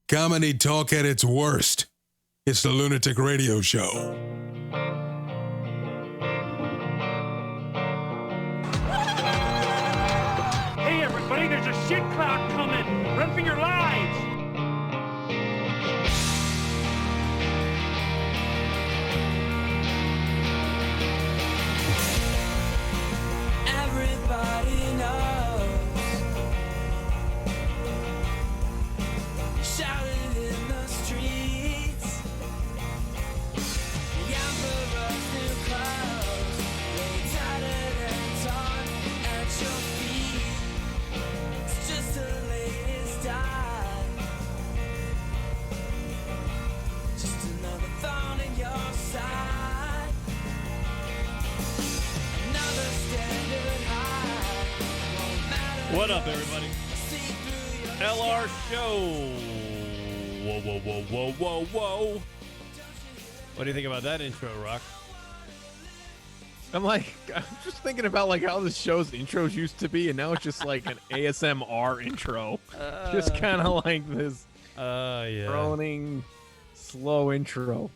Comedy talk at its worst. It's the Lunatic Radio Show. Hey everybody, there's a shit cloud coming! Run for your lives! Everybody knows. Shouting in the streets. The emperor's new clothes lay tattered and torn at your feet. It's just the latest style. Just another thorn in your side. Another standard high. Won't matter. What up, everybody? See through your LR Show. Whoa, whoa, whoa, whoa, whoa, whoa. What do you think about that intro, Rock? I'm just thinking about like how the show's intros used to be, and now it's just like an ASMR intro. Just kind of like this Yeah. droning, slow intro.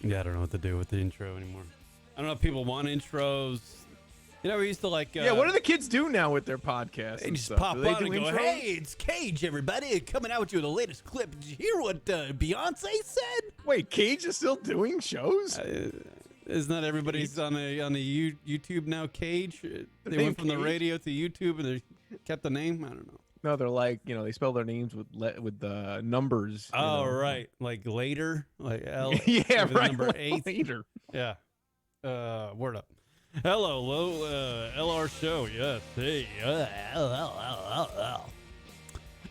Yeah, I don't know what to do with the intro anymore. I don't know if people want intros. You know, we used to like... Yeah, what do the kids do now with their podcasts? They and just stuff? pop Do they on and do go, intros? hey, it's Cage, everybody, coming out with you with the latest clip. Did you hear what Beyonce said? Wait, Cage is still doing shows? Isn't that everybody's on a YouTube now, Cage? They name went from the Cage? radio to YouTube and they kept the name? I don't know. No, they're like, they spell their names with the numbers. you Oh, know. right. Like later? Like L? Yeah, with right. Number 8? Later. Yeah. Word up. Hello, LR Show. Yes. Hey.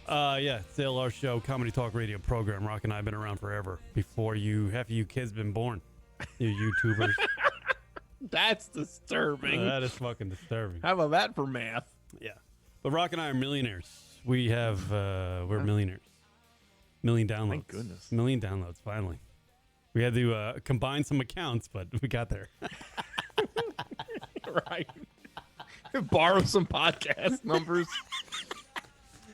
Yeah, it's the LR Show, comedy talk radio program. Rock and I have been around forever. Before half of you kids been born. You YouTubers. That's disturbing. That is fucking disturbing. How about that for math? Yeah. But Rock and I are millionaires. We have, we're millionaires. Million downloads. Thank goodness. Million downloads, finally. We had to combine some accounts, but we got there. Right. Borrow some podcast numbers.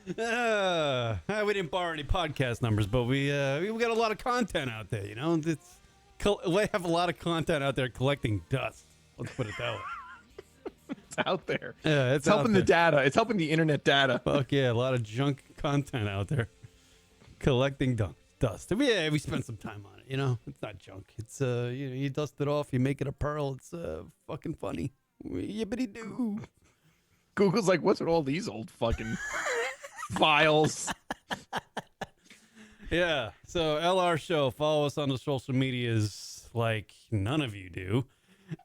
We didn't borrow any podcast numbers, but we got a lot of content out there. We have a lot of content out there collecting dust. Let's put it that way. It's out there. Yeah, It's helping out the there. data. It's helping the internet data. Fuck yeah, a lot of junk content out there collecting dust. We spent some time on it. It's not junk. It's you dust it off, you make it a pearl. It's fucking funny. Yippity doo. Google's like, what's with all these old fucking files? Yeah. So LR Show. Follow us on the social medias like none of you do.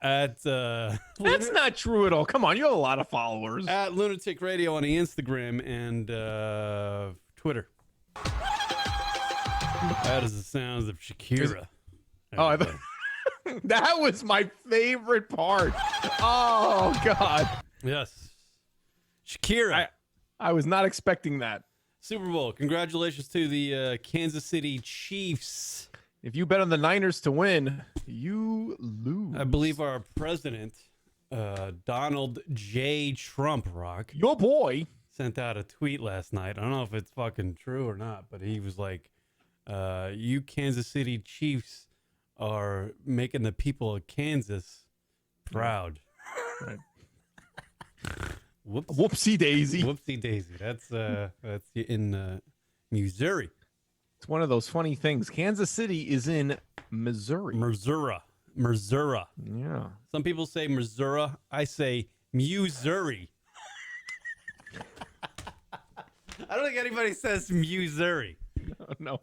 At That's not true at all. Come on, you have a lot of followers. at Lunatic Radio on the Instagram and Twitter. That is the sounds of Shakira. Oh, I thought that was my favorite part. Oh God, Yes. Shakira. I was not expecting that. Super Bowl. Congratulations to the Kansas City Chiefs. If you bet on the Niners to win, you lose. I believe our president, Donald J. Trump, Rock, Your boy. sent out a tweet last night. I don't know if it's fucking true or not, but he was like, you Kansas City Chiefs are making the people of Kansas proud. Right. Whoops. Whoopsie daisy. Whoopsie daisy. That's in Missouri. It's one of those funny things. Kansas City is in Missouri. Missouri. Yeah. Some people say Missouri. I say Missouri. I don't think anybody says Missouri, No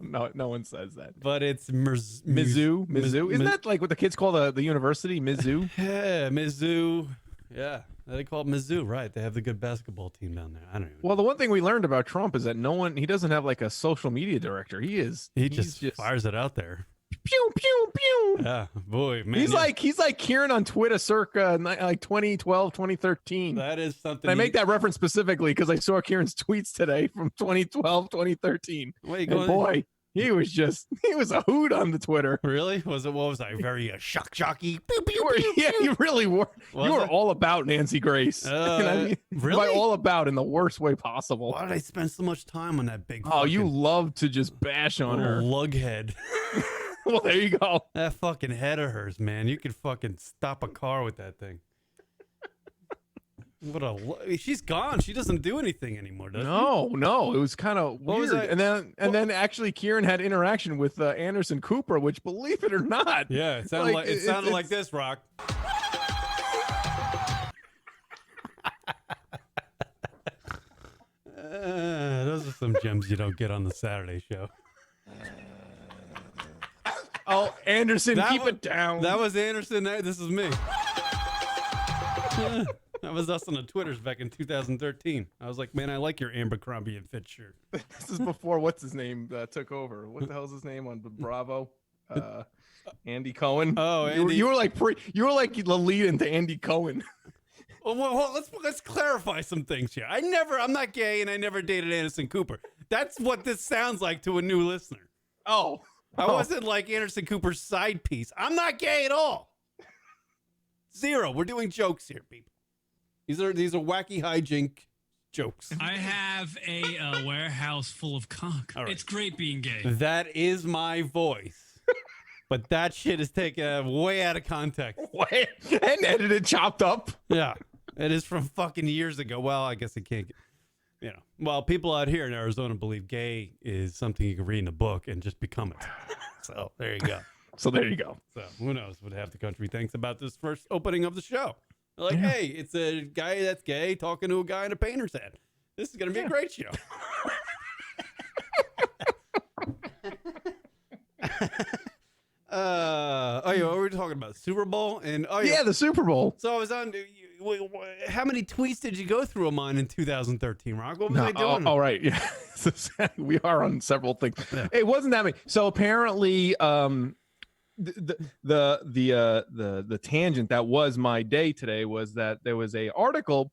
one says that. but it's Mizzou. Isn't that like what the kids call the university? Mizzou? Yeah, Mizzou. Yeah, they call it Mizzou, right? They have the good basketball team down there. I don't even know. Well, the one thing we learned about Trump is that he doesn't have like a social media director. He just fires it out there. pew, pew, pew. Yeah, boy, man. He's like Kieran on Twitter circa like 2012, 2013. that is something. And I make that reference specifically because I saw Kieran's tweets today from 2012, 2013. Wait, And boy, He was a hoot on the Twitter. Really? What was I? Very shocky. Pew, pew, You were, pew, yeah, pew. you really were. Was You were I? all about Nancy Grace. And I mean, really? by all about in the worst way possible. Why did I spend so much time on that big? Oh, you fucking love to just bash on her. lughead. Well, there you go. That fucking head of hers, man. You could fucking stop a car with that thing. She's gone. She doesn't do anything anymore, does she? No. It was kind of What was weird. I- And then actually Kieran had interaction with Anderson Cooper, which, believe it or not, Yeah, it sounded like it's- like this, Rock. Those are some gems you don't get on the Saturday show. Oh, Anderson, keep was- it down. That was Anderson. This is me. That was us on the Twitters back in 2013. I was like, man, I like your Abercrombie and Fitch shirt. This is before what's his name took over. What the hell's his name on Bravo? Andy Cohen. Oh, Andy. You were like the lead into Andy Cohen. Well, let's clarify some things here. I'm not gay, and I never dated Anderson Cooper. That's what this sounds like to a new listener. Oh, I wasn't like Anderson Cooper's side piece. I'm not gay at all. Zero. We're doing jokes here, people. These are wacky hijink jokes. I have a warehouse full of cock. All right. It's great being gay. That is my voice. But that shit is taken way out of context. wait, and edited, chopped up. Yeah. It is from fucking years ago. Well, I guess it can't get, Well, people out here in Arizona believe gay is something you can read in a book and just become it. So there you go. So there you go. So who knows what half the country thinks about this first opening of the show. They're like, hey, it's a guy that's gay talking to a guy in a painter's hat. This is going to be a great show. What were we talking about? Super Bowl? And The Super Bowl. So I was on. How many tweets did you go through of mine in 2013, Rock? What was I doing? Oh, right. Yeah. We are on several things. Yeah. It wasn't that many. So apparently, the tangent that was my day today was that there was a article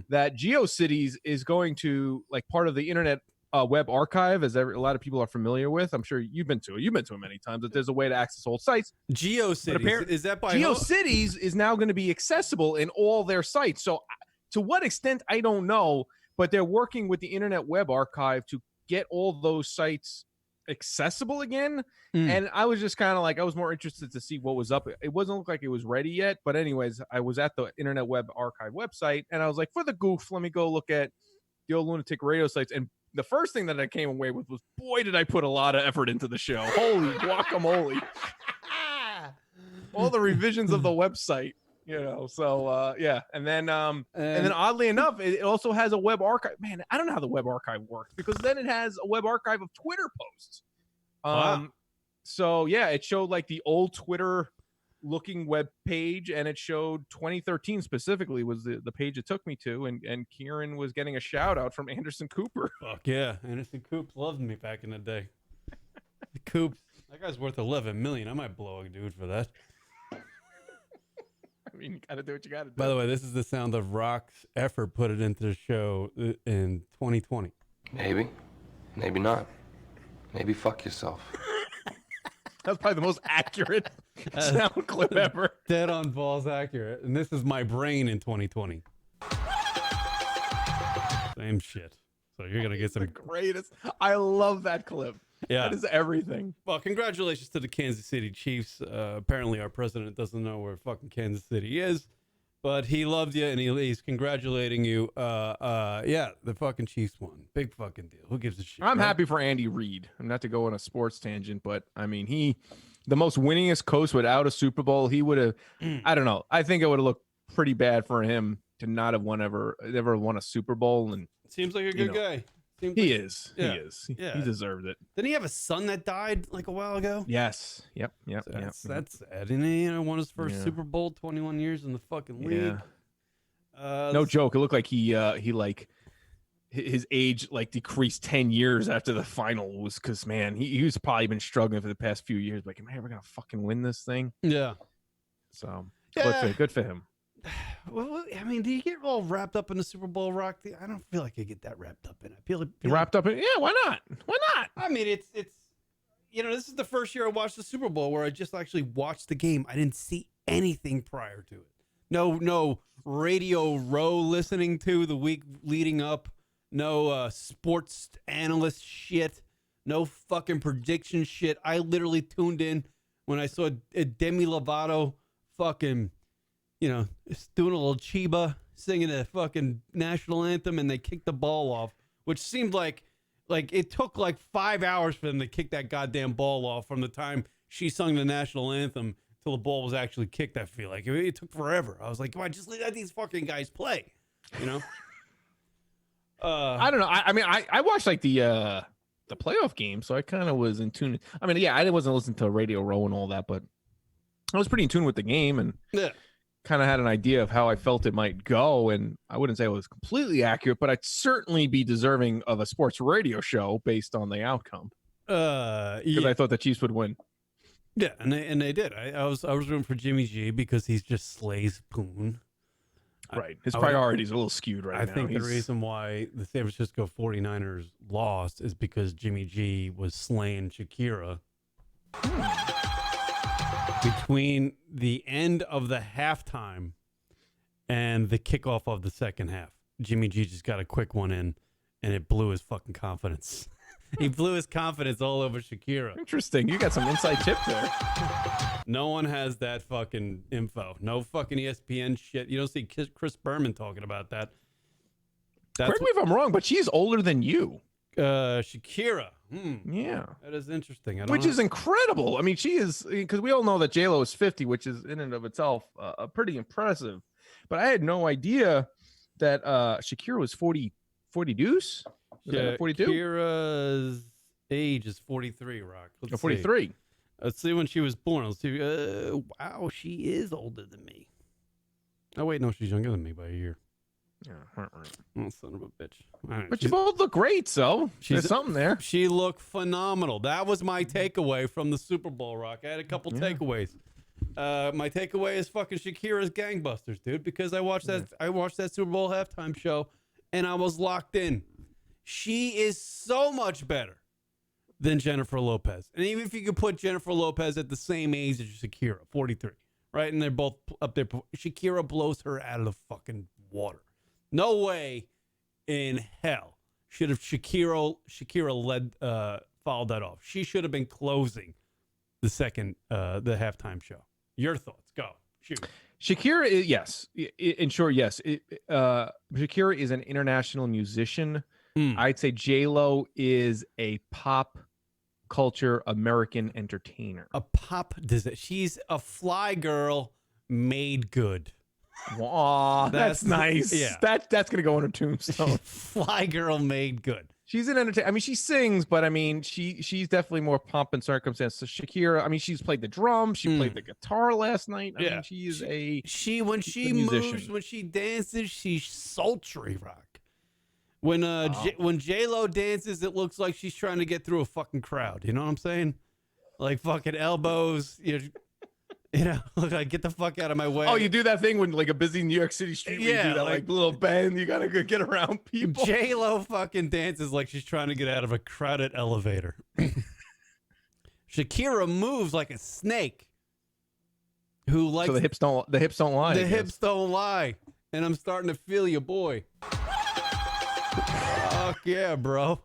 that GeoCities is going to, like, part of the Internet Web Archive, as a lot of people are familiar with. I'm sure you've been to it. You've been to it many times. That there's a way to access old sites. GeoCities. Is that by GeoCities is now going to be accessible in all their sites. So, to what extent, I don't know, but they're working with the Internet Web Archive to get all those sites accessible again. And I was just kind of like, I was more interested to see what was up. It wasn't look like it was ready yet, but anyways, I was at the Internet Web Archive website, and I was like, for the goof, let me go look at the old Lunatic Radio sites. And the first thing that I came away with was, boy, did I put a lot of effort into the show. Holy guacamole. All the revisions of the website, so yeah. And then oddly enough, it also has a web archive. Man, I don't know how the web archive works, because then it has a web archive of Twitter posts. Wow. So yeah, it showed like the old Twitter looking web page, and it showed 2013 specifically was the page it took me to, and Kieran was getting a shout out from Anderson Cooper. Fuck yeah. Anderson Coops loved me back in the day. The Coops. That guy's worth 11 million. I might blow a dude for that. I mean, you gotta do what you gotta do. By the way, this is the sound of Rock's effort put it into the show in 2020. Maybe. Maybe not. Maybe fuck yourself. That's probably the most accurate sound clip ever. Dead on balls accurate. And this is my brain in 2020. Same shit. So you're going to get some. The greatest. I love that clip. Yeah. That is everything. Well, congratulations to the Kansas City Chiefs. Apparently, our president doesn't know where fucking Kansas City is, but he loved you and he's congratulating you. Yeah, the fucking Chiefs won. Big fucking deal. Who gives a shit? I'm right? happy for Andy Reid. I'm not to go on a sports tangent, but I mean, the most winningest coach without a Super Bowl, he would have, I don't know. I think it would have looked pretty bad for him to not have ever won a Super Bowl. And Seems like a good guy. Seems he like, is. Yeah. He is. Yeah. He deserved it. Didn't he have a son that died like a while ago? Yes. Yep. That's sad. And he won his first Yeah. Super Bowl, 21 years in the fucking league. Yeah. No joke. It looked like he like his age like decreased 10 years after the final was because man, he's probably been struggling for the past few years. Like, man, we're gonna fucking win this thing. Yeah. So Yeah. good for him. Well, I mean, do you get all wrapped up in the Super Bowl, Rock? I don't feel like I get that wrapped up in it. I feel like Wrapped up in why not? Why not? I mean, it's this is the first year I watched the Super Bowl where I just actually watched the game. I didn't see anything prior to it. No Radio Row listening to the week leading up. No sports analyst shit. No fucking prediction shit. I literally tuned in when I saw Demi Lovato fucking, doing a little Chiba, singing a fucking national anthem, and they kicked the ball off, which seemed like it took like 5 hours for them to kick that goddamn ball off from the time she sung the national anthem till the ball was actually kicked. I feel like it took forever. I was like, come on, just let these fucking guys play, I don't know. I watched like the playoff game, so I kind of was in tune. I mean, yeah, I wasn't listening to Radio Row and all that, but I was pretty in tune with the game and kind of had an idea of how I felt it might go. And I wouldn't say it was completely accurate, but I'd certainly be deserving of a sports radio show based on the outcome. Because I thought the Chiefs would win. Yeah, and they did. I was rooting for Jimmy G because he's just slays poon. Right. His priorities are a little skewed right now. I think the reason why the San Francisco 49ers lost is because Jimmy G was slaying Shakira. Between the end of the halftime and the kickoff of the second half, Jimmy G just got a quick one in, and it blew his fucking confidence. He blew his confidence all over Shakira. Interesting. You got some inside tip there. No one has that fucking info. No fucking ESPN shit. You don't see Chris Berman talking about that. Correct me if I'm wrong, but she's older than you. Shakira. Yeah. That is interesting. Which is incredible. I mean, she is, because we all know that J-Lo is 50, which is in and of itself pretty impressive. But I had no idea that Shakira was 40 deuce. Yeah, 42? Shakira's age is 43, Rock. Let's 43. See. Let's see when she was born. Let's see. Wow, she is older than me. Oh, wait, no, she's younger than me by a year. Yeah, right. Oh, son of a bitch. Right, but you both look great, so there's something there. She looked phenomenal. That was my takeaway from the Super Bowl, Rock. I had a couple takeaways. My takeaway is fucking Shakira's gangbusters, dude, because I watched that Super Bowl halftime show, and I was locked in. She is so much better than Jennifer Lopez. And even if you could put Jennifer Lopez at the same age as Shakira, 43, right? And they're both up there. Shakira blows her out of the fucking water. No way in hell should have Shakira followed that off. She should have been closing the halftime show. Your thoughts? Go. Shoot. Shakira is, yes. In short, yes. Shakira is an international musician. I'd say J-Lo is a pop culture American entertainer. She's a fly girl made good. Aw, that's nice. Yeah. That's gonna go on her tombstone. Fly girl made good. She's an entertainer. I mean, she sings, but I mean, she's definitely more pomp and circumstance. So Shakira, I mean, she's played the drums, she played the guitar last night. I mean, she is when she moves, when she dances, she's sultry, Rock. When J-Lo dances, it looks like she's trying to get through a fucking crowd. You know what I'm saying? Like fucking elbows. Look like get the fuck out of my way. Oh, you do that thing when like a busy New York City street. Yeah, you do that like little bend. You gotta go get around people. J-Lo fucking dances like she's trying to get out of a crowded elevator. Shakira moves like a snake. Who likes so the hips don't lie. The hips don't lie, and I'm starting to feel you, boy. Fuck yeah, bro.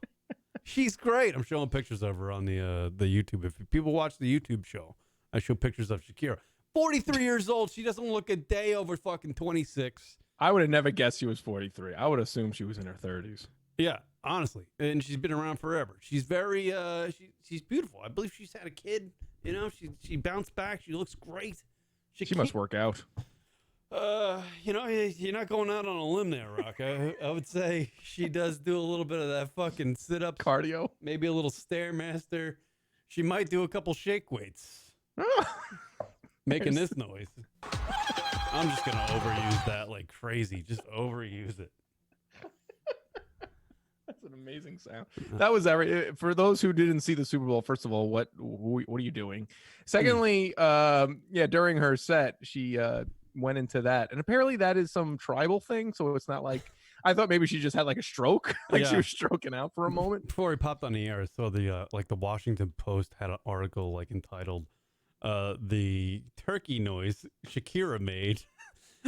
She's great. I'm showing pictures of her on the YouTube. If people watch the YouTube show, I show pictures of Shakira. 43 years old. She doesn't look a day over fucking 26. I would have never guessed she was 43. I would assume she was in her 30s. Yeah, honestly. And she's been around forever. She's very she's beautiful. I believe she's had a kid. She bounced back. She looks great. She must work out. You're not going out on a limb there, Rock. I would say she does do a little bit of that fucking sit-up. Cardio. Maybe a little Stairmaster. She might do a couple shake weights. Making this noise. I'm just going to overuse that like crazy. Just overuse it. That's an amazing sound. That was for those who didn't see the Super Bowl. First of all, what are you doing? Secondly, during her set, she went into that, and apparently that is some tribal thing. So it's not like I thought maybe she just had like a stroke, like she Yeah. was stroking out for a moment. Before we popped on the air, I saw the like the Washington Post had an article like entitled "The Turkey Noise Shakira Made."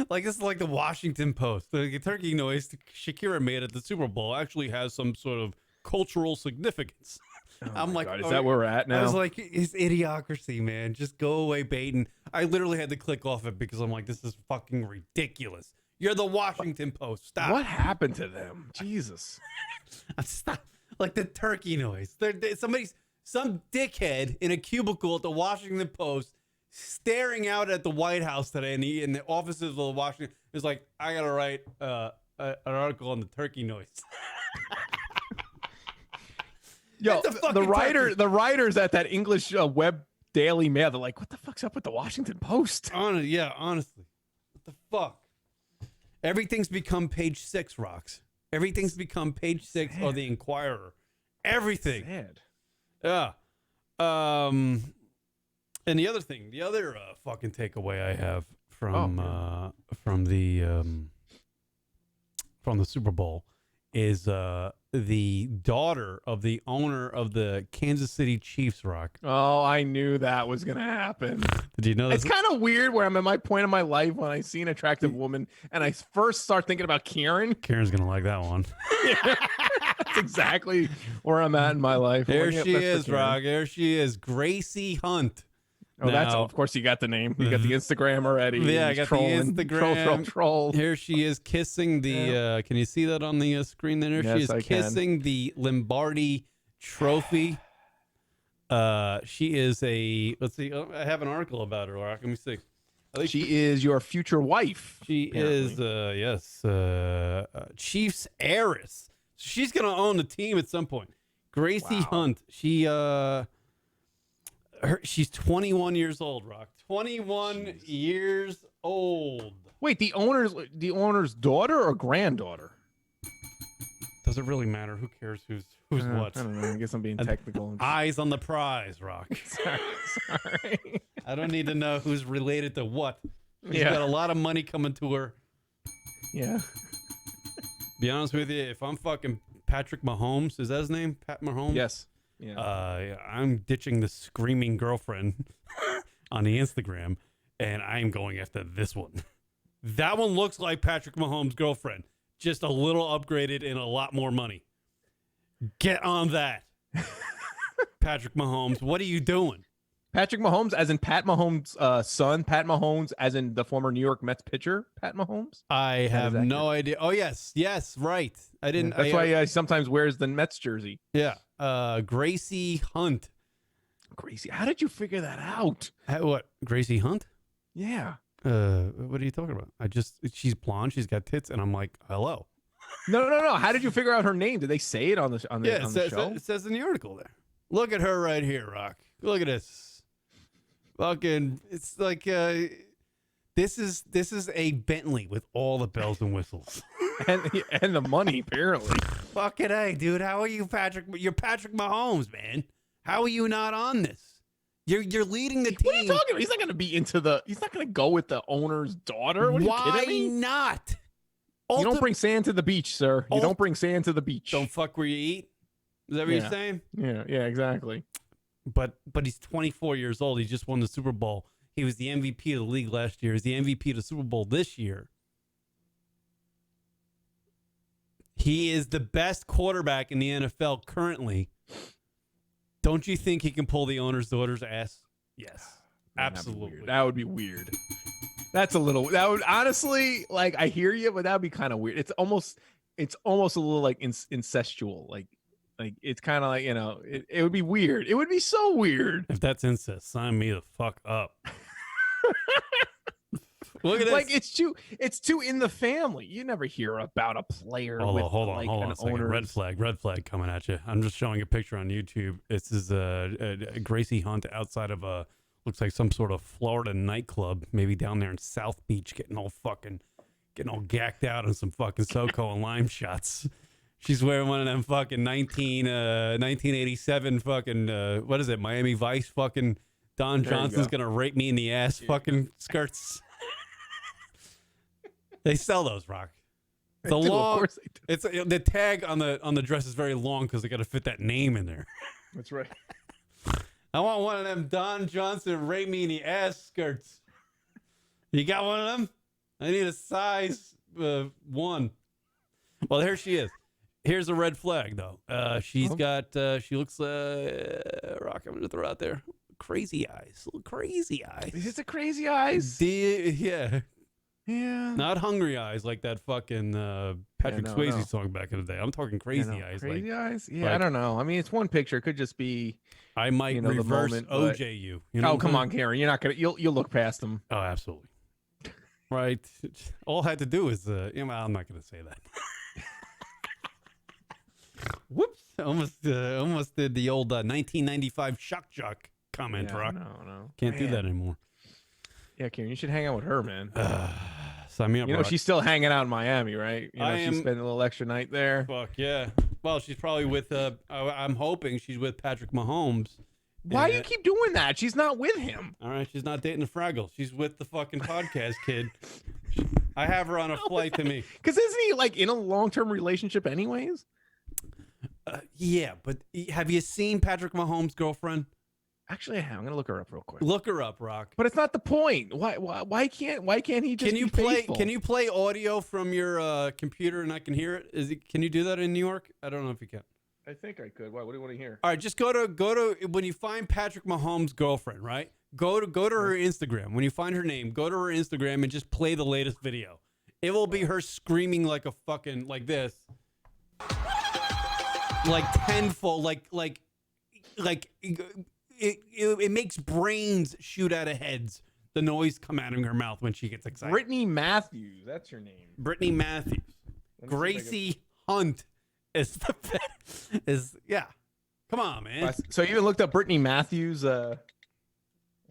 Like this is like the Washington Post. The turkey noise Shakira made at the Super Bowl actually has some sort of cultural significance. I'm like, God, is that where we're at now? I was like, it's idiocracy, man. Just go away, Baden. I literally had to click off it because I'm like, this is fucking ridiculous. You're the Washington Post. Stop. What happened to them? Jesus. Stop. Like the turkey noise. Some dickhead in a cubicle at the Washington Post staring out at the White House today in the offices of the Washington is like, I gotta write an article on the turkey noise. Yo, It's a fucking turkey. the writers at that English web Daily Mail, they're like, what the fuck's up with the Washington Post? Honestly. What the fuck? Everything's become page 6, Rocks. Everything's become page 6 or the Inquirer. Everything. Sad. Yeah. And the other thing, the other fucking takeaway I have from the Super Bowl is the daughter of the owner of the Kansas City Chiefs, Rock. Oh, I knew that was gonna happen. Did you know It's this? kind of weird where I'm at my point in my life when I see an attractive woman and I first start thinking about Karen. Karen's gonna like that one. That's exactly where I'm at in my life. There Well, yeah, she that's for is, Karen. Rock. There she is, Gracie Hunt. Oh, that's Now- of course you got the name. You got the Instagram already. Yeah, I He's got the trolling. Instagram. Troll. Here she is kissing the. Can you see that on the screen there? Yes, She is I can. kissing the Lombardi Trophy. She is a. Let's see. Oh, I have an article about her. Rock. Let me see. I think She is your future wife. She is. Yes. Chiefs heiress. She's gonna own the team at some point. Gracie Wow. Hunt. She's 21 years old. Rock. 21 years old. Wait, the owner's daughter or granddaughter? Does it really matter? Who cares who's what? I don't know. I guess I'm being technical. Eyes on the prize, Rock. Sorry. I don't need to know who's related to what. She's Yeah. got a lot of money coming to her. Yeah. Be honest with you, if I'm fucking Patrick Mahomes, is that his name? Pat Mahomes? Yes. Yeah. I'm ditching the screaming girlfriend on the Instagram, and I'm going after this one. That one looks like Patrick Mahomes' girlfriend, just a little upgraded and a lot more money. Get on that. Patrick Mahomes, what are you doing? Patrick Mahomes, as in Pat Mahomes' son. Pat Mahomes, as in the former New York Mets pitcher. Pat Mahomes. I have accurate. no idea. Oh, yes, right. I didn't. That's why he sometimes wears the Mets jersey. Yeah. Gracie Hunt. Gracie, how did you figure that out? What? Gracie Hunt? Yeah. What are you talking about? She's blonde. She's got tits, and I'm like, hello. No. How did you figure out her name? Did they say it on the show? It says in the article there. Look at her right here, Rock. Look at this. Fucking, it's like this is a Bentley with all the bells and whistles. and the money apparently. Fucking A, dude. How are you, Patrick? You're Patrick Mahomes, man. How are you not on this? You're leading the team. What are you talking about? He's not going to be He's not going to go with the owner's daughter. What are you Why kidding me? not? You don't bring sand to the beach, sir. You don't bring sand to the beach. Don't fuck where you eat. Is that what you're saying? Yeah, exactly. But he's 24 years old. He just won the Super Bowl. He was the MVP of the league last year. He's the MVP of the Super Bowl this year. He is the best quarterback in the NFL currently. Don't you think he can pull the owner's daughter's ass? Yes, absolutely. That would be weird. That would honestly, like, I hear you, but that would be kind of weird. It's almost a little like incestual. Like it's kind of like, it would be weird. It would be so weird. If that's incest, sign me the fuck up. Look at this. Like it's too in the family. You never hear about a player with hold on an a second. owner. Red flag coming at you. I'm just showing a picture on YouTube. This is Gracie Hunt outside of looks like some sort of Florida nightclub, maybe down there in South Beach, getting all gacked out on some fucking SoCo and lime shots. She's wearing one of them fucking 1987 fucking what is it, Miami Vice fucking Don There you Johnson's go. gonna rape me in the ass fucking skirts. They sell those, Rock. It's a They do, long. Of course they do. It's the tag on the dress is very long because they got to fit that name in there. That's right. I want one of them Don Johnson Ray Meany ass skirts. You got one of them? I need a size 1. Well, here she is. Here's a red flag, though. She's got, she looks, Rock, I'm going to throw out there. Crazy eyes. Little crazy eyes. Is it the crazy eyes? Yeah. Yeah. Not hungry eyes like that fucking Patrick no, Swayze no. song back in the day. I'm talking crazy eyes. Crazy like, eyes? Yeah, I like- don't know. I mean, it's one picture. It could just be. I might You know, the reverse moment, but- OJ you. You know Oh, what come I'm on, Karen. You're not gonna. You'll look past them. saying? Oh, absolutely. Right. All I had to do is, I'm not going to say that. Whoops. Almost did the old 1995 shock jock comment, Rock. No. Can't do Man. that anymore. Yeah, Karen, you should hang out with her, man. Sign me up, You know, Rock. she's still hanging out in Miami, right? You know, I she's am- spending a little extra night there. Fuck yeah. Well, she's probably with, I'm hoping she's with Patrick Mahomes. Why do Yeah. you keep doing that? She's not with him. All right, she's not dating the Fraggle. She's with the fucking podcast kid. I have her on a flight to me. Because isn't he like in a long-term relationship anyways? Yeah, but have you seen Patrick Mahomes' girlfriend? Actually, I'm gonna look her up real quick. Look her up, Rock. But it's not the point. Why can't he just Can you be play? faithful? Can you play audio from your computer and I can hear it? Can you do that in New York? I don't know if you can. I think I could. Why? What do you want to hear? All right, just go to when you find Patrick Mahomes' girlfriend, right? Go to her Instagram. When you find her name, go to her Instagram and just play the latest video. It will be her screaming like a fucking like this, like tenfold, like it makes brains shoot out of heads. The noise come out of her mouth when she gets excited. Brittany Matthews. That's her name. Brittany Matthews, Let me see if I can- Gracie Hunt is is yeah. Come on, man. So you even looked up Brittany Matthews. All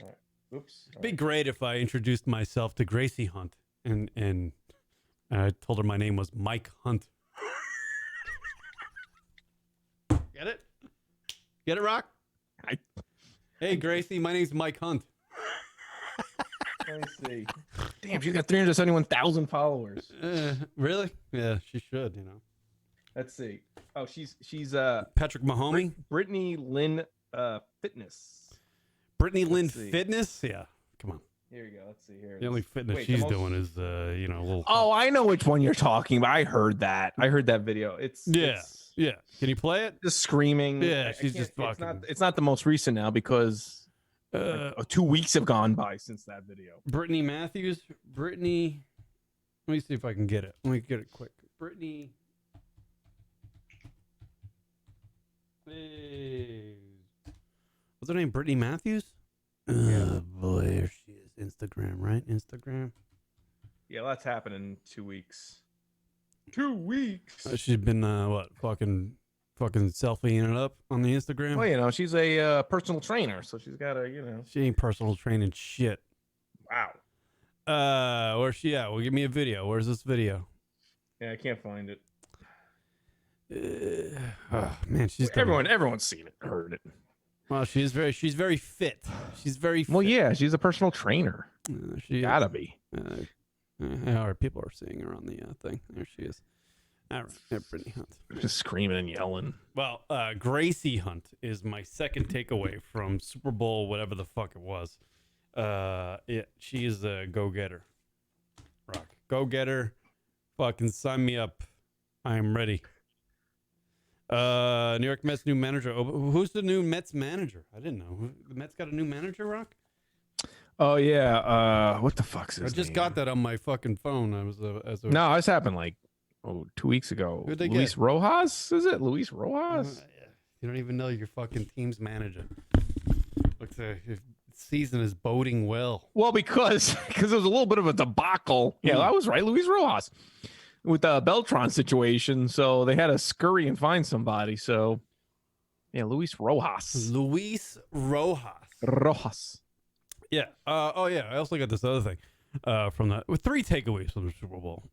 right. Oops. It'd be great if I introduced myself to Gracie Hunt and I told her my name was Mike Hunt. Get it? Get it, Rock? Hey, Gracie, my name's Mike Hunt. Let me see. Damn, she's got 371,000 followers. Really? Yeah, she should, you know. Let's see. Oh, she's Patrick Mahomey? Brittany Lynn Fitness. Brittany Lynn let's see. Fitness? Yeah, come on. Here you go. Let's see here. The only fitness Wait, she's the most- doing is, a little... Oh, I know which one you're talking about. I heard that. I heard that video. It's Yeah, it's yeah. Can you play it? just screaming. Yeah, I she's can't- just fucking- It's not the most recent now because 2 weeks have gone by since that video. Brittany Matthews? Brittany... Let me see if I can get it. Let me get it quick. Brittany... Hey. What's her name? Brittany Matthews? Oh, boy. There she is. Instagram, right? Instagram. Yeah, that's happening in 2 weeks. 2 weeks. She's been, fucking selfieing it up on the Instagram? Well, you know, she's a personal trainer, so she's got a, you know. She ain't personal training shit. Wow. Where's she at? Well, give me a video. Where's this video? Yeah, I can't find it. Oh, man, she's done- Everyone's seen it, heard it. Well, she's very fit. She's very fit. Well, yeah, she's a personal trainer. She Gotta be. people are seeing her on the thing. There she is. All right, yeah, Brittany Hunt. Just screaming and yelling. Well, Gracie Hunt is my second takeaway from Super Bowl, whatever the fuck it was. Yeah, she is a go-getter. Rock, go-getter. Fucking sign me up. I am ready. New York Mets new manager. Oh, who's the new Mets manager? I didn't know. The Mets got a new manager, Rock? Oh yeah. What the fuck's his I just name? got that on my fucking phone. I was No, this happened like 2 weeks ago. Who'd they Luis get? Rojas? Is it Luis Rojas? You don't even know your fucking team's manager. Looks like the season is boding well. Well, because it was a little bit of a debacle. Yeah, I was right. Luis Rojas with the Beltran situation. So they had to scurry and find somebody. So yeah, Luis Rojas. Luis Rojas. Rojas. Yeah. Yeah. I also got this other thing from that with 3 takeaways from the Super Bowl.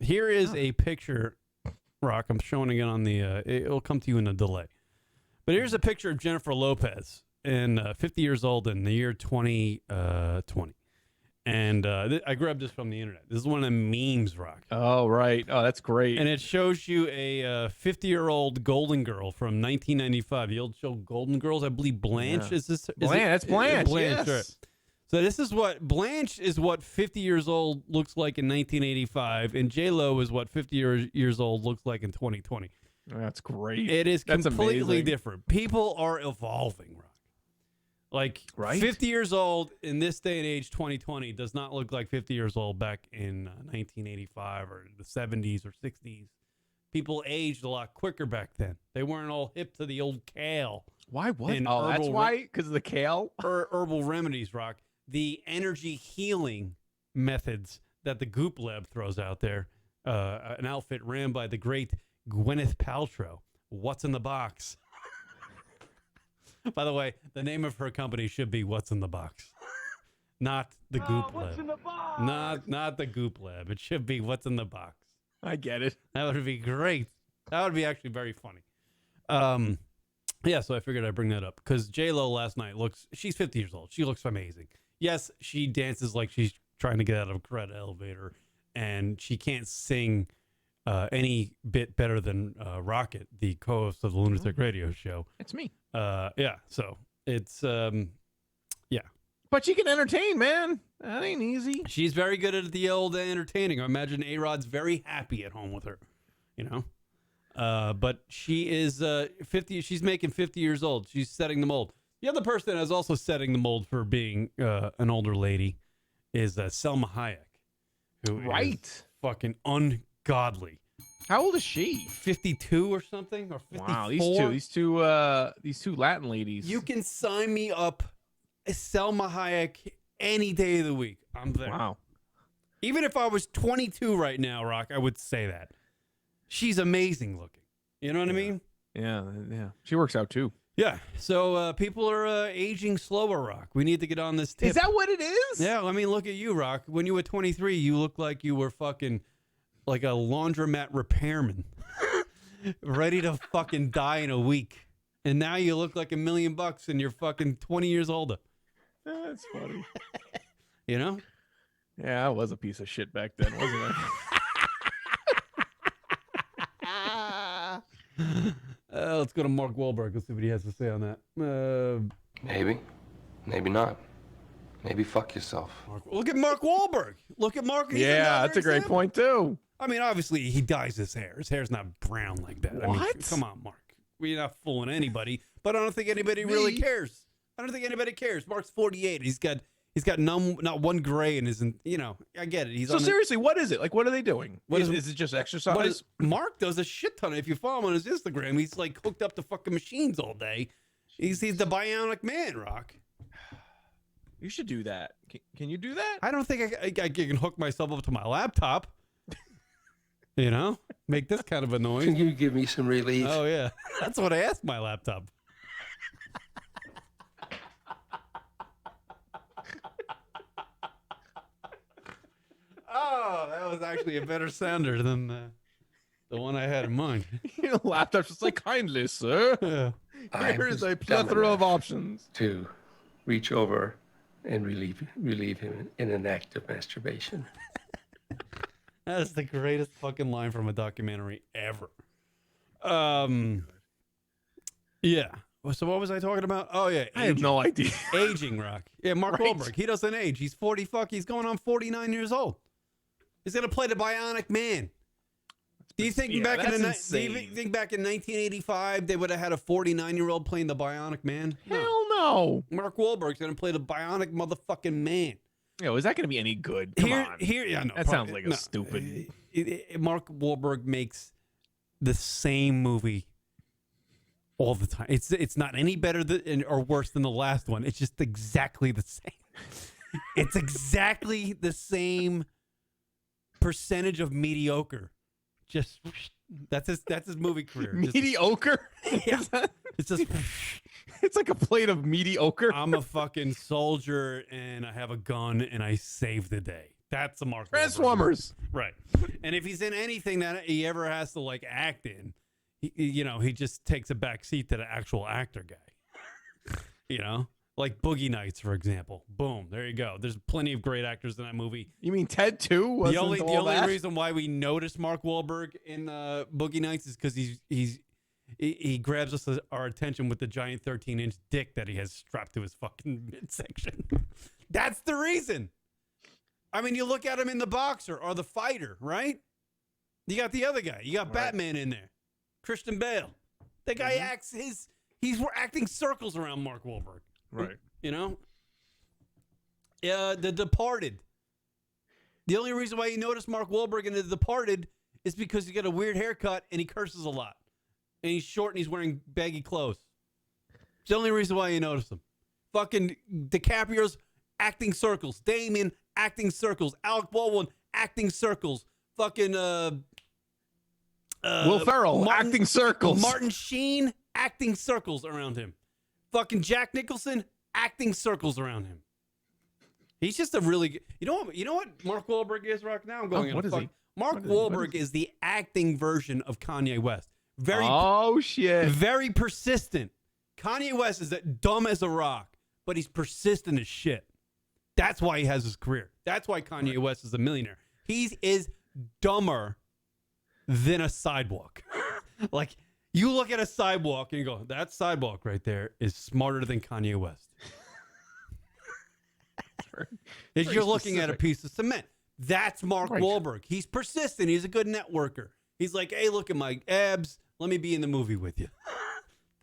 Here is a picture. Rock, I'm showing again on the. It'll come to you in a delay. But here's a picture of Jennifer Lopez, and 50 years old in the year 2020, And I grabbed this from the internet. This is one of the memes, Rock. Oh, right. Oh, that's great. And it shows you a 50-year-old Golden Girl from 1995. The old show Golden Girls. I believe Blanche is this. That's Blanche. Blanche, Yes. right. So this is what Blanche is what 50 years old looks like in 1985, and J-Lo is what 50 years old looks like in 2020. That's great. It is That's completely amazing. different. People are evolving, Rock. Like, Right? 50 years old in this day and age, 2020, does not look like 50 years old back in 1985 or the 70s or 60s. People aged a lot quicker back then. They weren't all hip to the old kale Why? What? And Oh, that's herbal why? Because of the kale? or herbal remedies, Rock. The energy healing methods that the Goop Lab throws out there, an outfit ran by the great Gwyneth Paltrow. What's in the box? By the way, the name of her company should be What's in the Box, not the Goop Lab. Not the Goop Lab. It should be What's in the Box. I get it. That would be great. That would be actually very funny. Yeah, so I figured I'd bring that up because J-Lo last night she's 50 years old. She looks amazing. Yes, she dances like she's trying to get out of a crowded elevator, and she can't sing any bit better than Rocket, the co-host of the Lunatic Radio show. It's me. Yeah, so it's yeah. But she can entertain, man. That ain't easy. She's very good at the old entertaining. I imagine A-Rod's very happy at home with her, you know. But she is 50. She's making 50 years old. She's setting the mold. The other person that's also setting the mold for being an older lady is Selma Hayek, who is fucking ungodly. How old is she? 52 or something, or 54. Wow, these two Latin ladies. You can sign me up, Selma Hayek, any day of the week. I'm there. Wow. Even if I was 22 right now, Rock, I would say that. She's amazing looking. You know what I mean? Yeah. She works out too. Yeah. So people are aging slower, Rock. We need to get on this tip. Is that what it is? Yeah. I mean, look at you, Rock. When you were 23, you looked like you were fucking like a laundromat repairman, ready to fucking die in a week. And now you look like $1 million and you're fucking 20 years older. That's funny. You know? Yeah, I was a piece of shit back then, wasn't I? Let's go to Mark Wahlberg. Let's see what he has to say on that. Maybe. Maybe not. Maybe fuck yourself. Look at Mark Wahlberg. Look at Mark. He's Yeah, another that's a great example. point too. I mean, obviously, he dyes his hair. His hair's not brown like that. I mean, What? come on, Mark. We're not fooling anybody, but I don't think anybody really cares. I don't think anybody cares. Mark's 48. He's got not one gray in his, you know, I get it. He's So on seriously, what is it? Like, what are they doing? What Is is- it just exercise? But Mark does a shit ton. If you follow him on his Instagram, he's like hooked up to fucking machines all day. He's the bionic man, Rock. You should do that. Can you do that? I don't think I can hook myself up to my laptop. You know, make this kind of a noise. Can you give me some relief? Oh yeah, that's what I asked my laptop. Oh, that was actually a better sounder than the one I had in mind. Your laptop's just like, kindly, sir. Yeah. Here is a was dumb plethora of enough options. to reach over and relieve him in an act of masturbation. That is the greatest fucking line from a documentary ever. Yeah. So what was I talking about? Oh yeah, I have no idea. aging, Rock. Yeah, Mark Right. Wahlberg. He doesn't age. He's 40. He's going on 49 years old. He's gonna play the Bionic Man. Do you think Yeah, back in that's do you insane. think back in 1985 they would have had a 49-year-old playing the Bionic Man? Hell no. Mark Wahlberg's gonna play the Bionic motherfucking man. Yo, is that going to be any good? Come on. Yeah, no, That sounds like a stupid- Mark Wahlberg makes the same movie all the time. It's not any better than or worse than the last one. It's just exactly the same. It's exactly the same percentage of mediocre. Just that's his movie career. Just- Mediocre? yeah. It's just It's like a plate of mediocre. I'm a fucking soldier and I have a gun and I save the day. That's a Mark Wahlberg. Transformers. Right. And if he's in anything that he ever has to like act in, he just takes a back seat to the actual actor guy. You know? Like Boogie Nights, for example. Boom, there you go. There's plenty of great actors in that movie. You mean Ted 2? The only reason why we notice Mark Wahlberg in Boogie Nights is because he grabs our attention with the giant 13-inch dick that he has strapped to his fucking midsection. That's the reason. I mean, you look at him in The Boxer or The Fighter, right? You got the other guy. You got Batman in there. Christian Bale. That guy acts he's acting circles around Mark Wahlberg. Right. You know? The Departed. The only reason why you notice Mark Wahlberg in The Departed is because he got a weird haircut and he curses a lot. And he's short and he's wearing baggy clothes. It's the only reason why you notice him. Fucking DiCaprio's acting circles. Damien acting circles. Alec Baldwin acting circles. Fucking Will Ferrell acting circles. Martin Sheen acting circles around him. Fucking Jack Nicholson acting circles around him. He's just a really good. You know what Mark Wahlberg is right now? I'm going. What is he? Mark Wahlberg is the acting version of Kanye West. Shit. Very persistent. Kanye West is dumb as a rock, but he's persistent as shit. That's why he has his career. That's why Kanye West is a millionaire. He is dumber than a sidewalk. Like, you look at a sidewalk and you go, that sidewalk right there is smarter than Kanye West. If you're looking at a piece of cement, that's Mark Wahlberg. He's persistent. He's a good networker. He's like, hey, look at my abs. Let me be in the movie with you.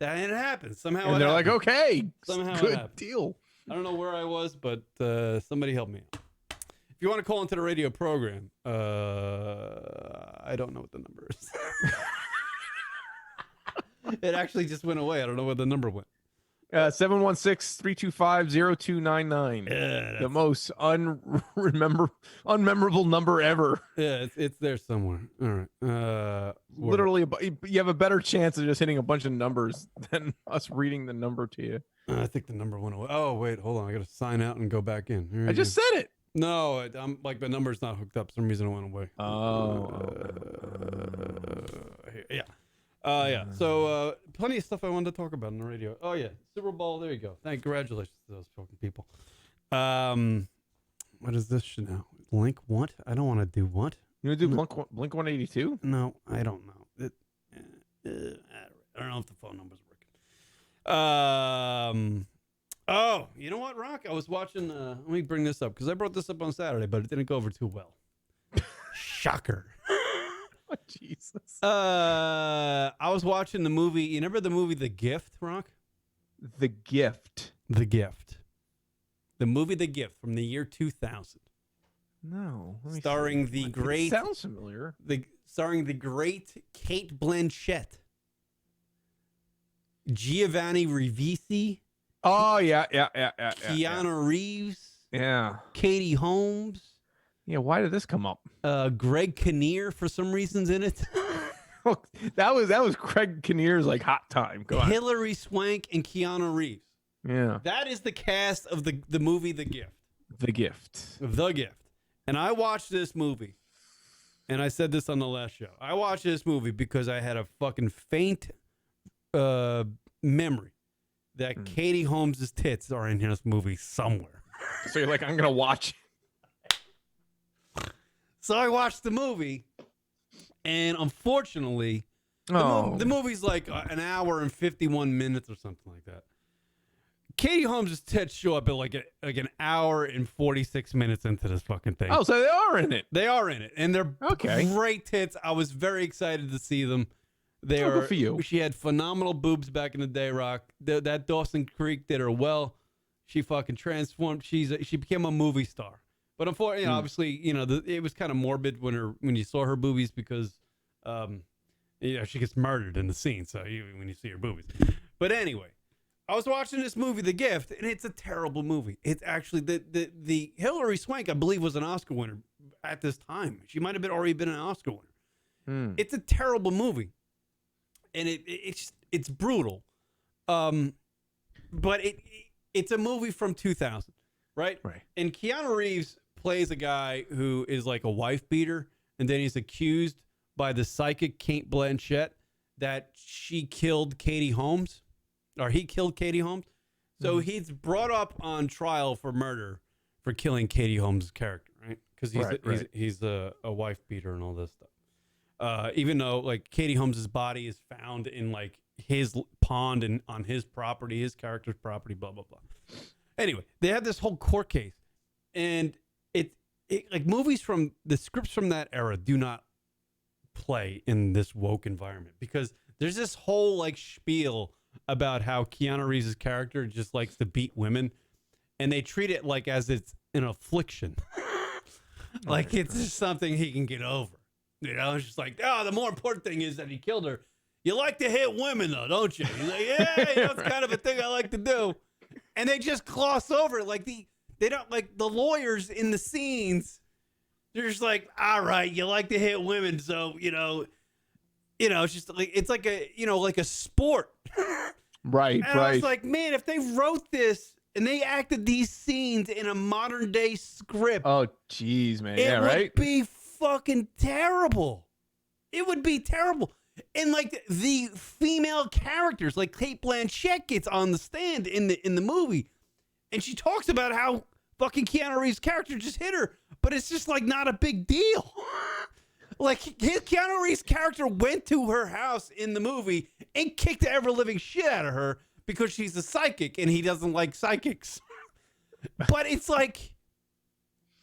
That and it happens. Somehow And they're like, happens. okay, Somehow good deal. I don't know where I was, but somebody help me out. If you want to call into the radio program, I don't know what the number is. It actually just went away. I don't know where the number went. 716-325-0299. The most unmemorable number ever. Yeah, it's there somewhere. All right. Literally, you have a better chance of just hitting a bunch of numbers than us reading the number to you. I think the number went away. Oh, wait, hold on. I got to sign out and go back in. I just said it. No, I'm like the number's not hooked up. For some reason it went away. Yeah. Yeah. So plenty of stuff I wanted to talk about on the radio. Oh yeah, Super Bowl. There you go. Congratulations to those fucking people. What is this shit now? Link what? I don't want to do what? You want to do Blink 182? No, I don't know. I don't know if the phone number's working. Oh, you know what, Rock? I was watching. Let me bring this up because I brought this up on Saturday, but it didn't go over too well. Shocker. Oh, Jesus. I was watching the movie. You remember the movie The Gift, Rock? The Gift. The Gift. The movie The Gift from the year 2000. No. Starring the great. Sounds familiar. Starring the great Kate Blanchett, Giovanni Ribisi. Oh yeah. Keanu Reeves. Yeah. Katie Holmes. Yeah. Why did this come up? Greg Kinnear for some reasons in it. that was Craig Kinnear's like hot time. Go on. Hilary Swank and Keanu Reeves. Yeah. That is the cast of the movie The Gift. The Gift. The Gift. And I watched this movie, and I said this on the last show. I watched this movie because I had a fucking faint memory that Katie Holmes' tits are in this movie somewhere. So you're like, I'm gonna watch. So I watched the movie, and unfortunately, the movie's like an hour and 51 minutes or something like that. Katie Holmes' tits show up at like an hour and 46 minutes into this fucking thing. Oh, so they are in it. They are in it, and they're okay. Great tits. I was very excited to see them. They are. Good for you. She had phenomenal boobs back in the day, Rock. That Dawson Creek did her well. She fucking transformed. She became a movie star. But unfortunately, obviously, it was kind of morbid when you saw her boobies because, she gets murdered in the scene. So when you see her boobies, but anyway. I was watching this movie, The Gift, and it's a terrible movie. It's actually the Hilary Swank, I believe, was an Oscar winner at this time. She might have already been an Oscar winner. It's a terrible movie, and it's brutal. But it's a movie from 2000, right? Right. And Keanu Reeves plays a guy who is like a wife beater, and then he's accused by the psychic Kate Blanchett that she killed Katie Holmes. Or he killed Katie Holmes. So he's brought up on trial for murder for killing Katie Holmes' character, right? Because he's a wife beater and all this stuff. Even though like Katie Holmes' body is found in like his pond and on his property, his character's property, blah blah blah. Anyway, they had this whole court case, and it like movies from the scripts from that era do not play in this woke environment because there's this whole like spiel about how Keanu Reeves' character just likes to beat women, and they treat it like as it's an affliction, like it's just something he can get over. You know, it's just like, oh, the more important thing is that he killed her. You like to hit women, though, don't you? He's like, yeah, you know, it's kind of a thing I like to do. And they just gloss over it. Like, they don't, like, the lawyers in the scenes, they're just like, all right, you like to hit women, so, you know, it's just like, it's like a, you know, like a sport. Right, and I was like, man, if they wrote this and they acted these scenes in a modern day script. Oh, jeez, man. It right? would be fucking terrible. It would be terrible. And like the female characters, like Cate Blanchett gets on the stand in the movie, and she talks about how fucking Keanu Reeves' character just hit her, but it's just like not a big deal. Like Keanu Reeves' character went to her house in the movie and kicked the ever living shit out of her because she's a psychic and he doesn't like psychics. But it's like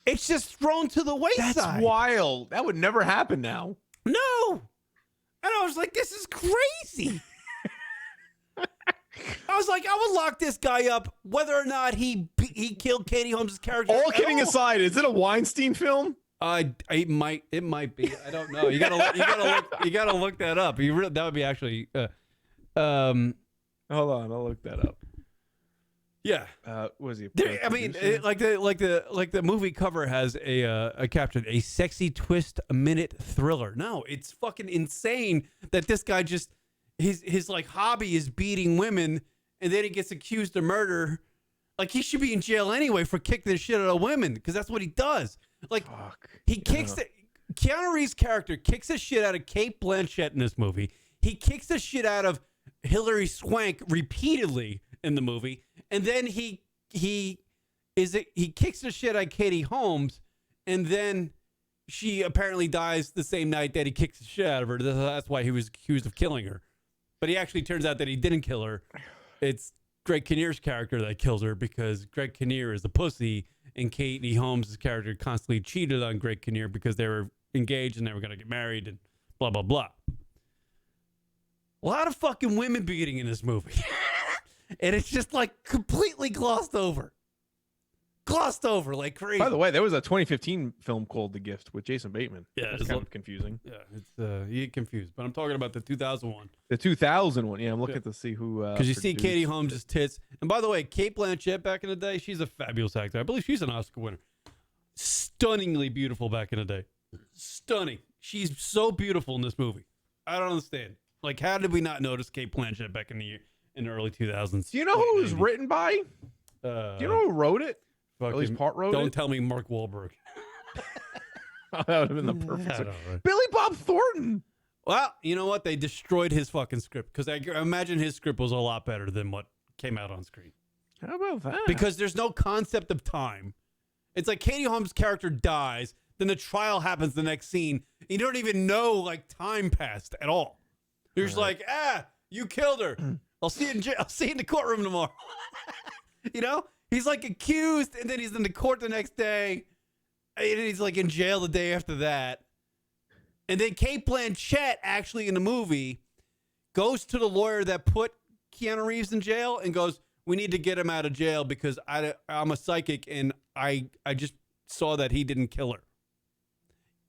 it's just thrown to the wayside. That's wild. That would never happen now. No. And I was like, this is crazy. I was like, I would lock this guy up whether or not he killed Katie Holmes' character. All kidding aside, is it a Weinstein film? It might be. I don't know. You gotta look that up. That would be actually. Hold on, I'll look that up. Yeah. Was he? I mean, like the movie cover has a caption: "A sexy twist, a minute thriller." No, it's fucking insane that this guy just his like hobby is beating women, and then he gets accused of murder. Like he should be in jail anyway for kicking the shit out of women because that's what he does. Like he kicks Keanu Reeves' character kicks the shit out of Cate Blanchett in this movie. He kicks the shit out of Hilary Swank repeatedly in the movie. And then he kicks the shit out of Katie Holmes, and then she apparently dies the same night that he kicks the shit out of her. That's why he was accused of killing her. But he actually turns out that he didn't kill her. It's Greg Kinnear's character that kills her because Greg Kinnear is the pussy, and Katie Holmes' character constantly cheated on Greg Kinnear because they were engaged and they were going to get married and blah, blah, blah. A lot of fucking women beating in this movie. And it's just like completely glossed over like crazy. By the way, there was a 2015 film called The Gift with Jason Bateman. Yeah, it's kind of confusing. Yeah, it's you get confused, but I'm talking about the 2001. The 2000 one. Yeah, I'm looking to see who. Because you see Katie Holmes' tits, and by the way, Cate Blanchett back in the day, she's a fabulous actor. I believe she's an Oscar winner. Stunningly beautiful back in the day. Stunning. She's so beautiful in this movie. I don't understand. Like, how did we not notice Cate Blanchett back in the early 2000s? Do you know who it was written by? Do you know who wrote it? At least part wrote it? Don't tell me Mark Wahlberg. That would have been the perfect. Right? Billy Bob Thornton. Well, you know what? They destroyed his fucking script because I imagine his script was a lot better than what came out on screen. How about that? Because there's no concept of time. It's like Katie Holmes' character dies, then the trial happens the next scene. You don't even know like time passed at all. You're just like, you killed her. I'll see you in jail. I'll see you in the courtroom tomorrow. You know, he's like accused, and then he's in the court the next day, and he's like in jail the day after that. And then Cate Blanchett, actually in the movie, goes to the lawyer that put Keanu Reeves in jail and goes, "We need to get him out of jail because I'm a psychic, and I just saw that he didn't kill her."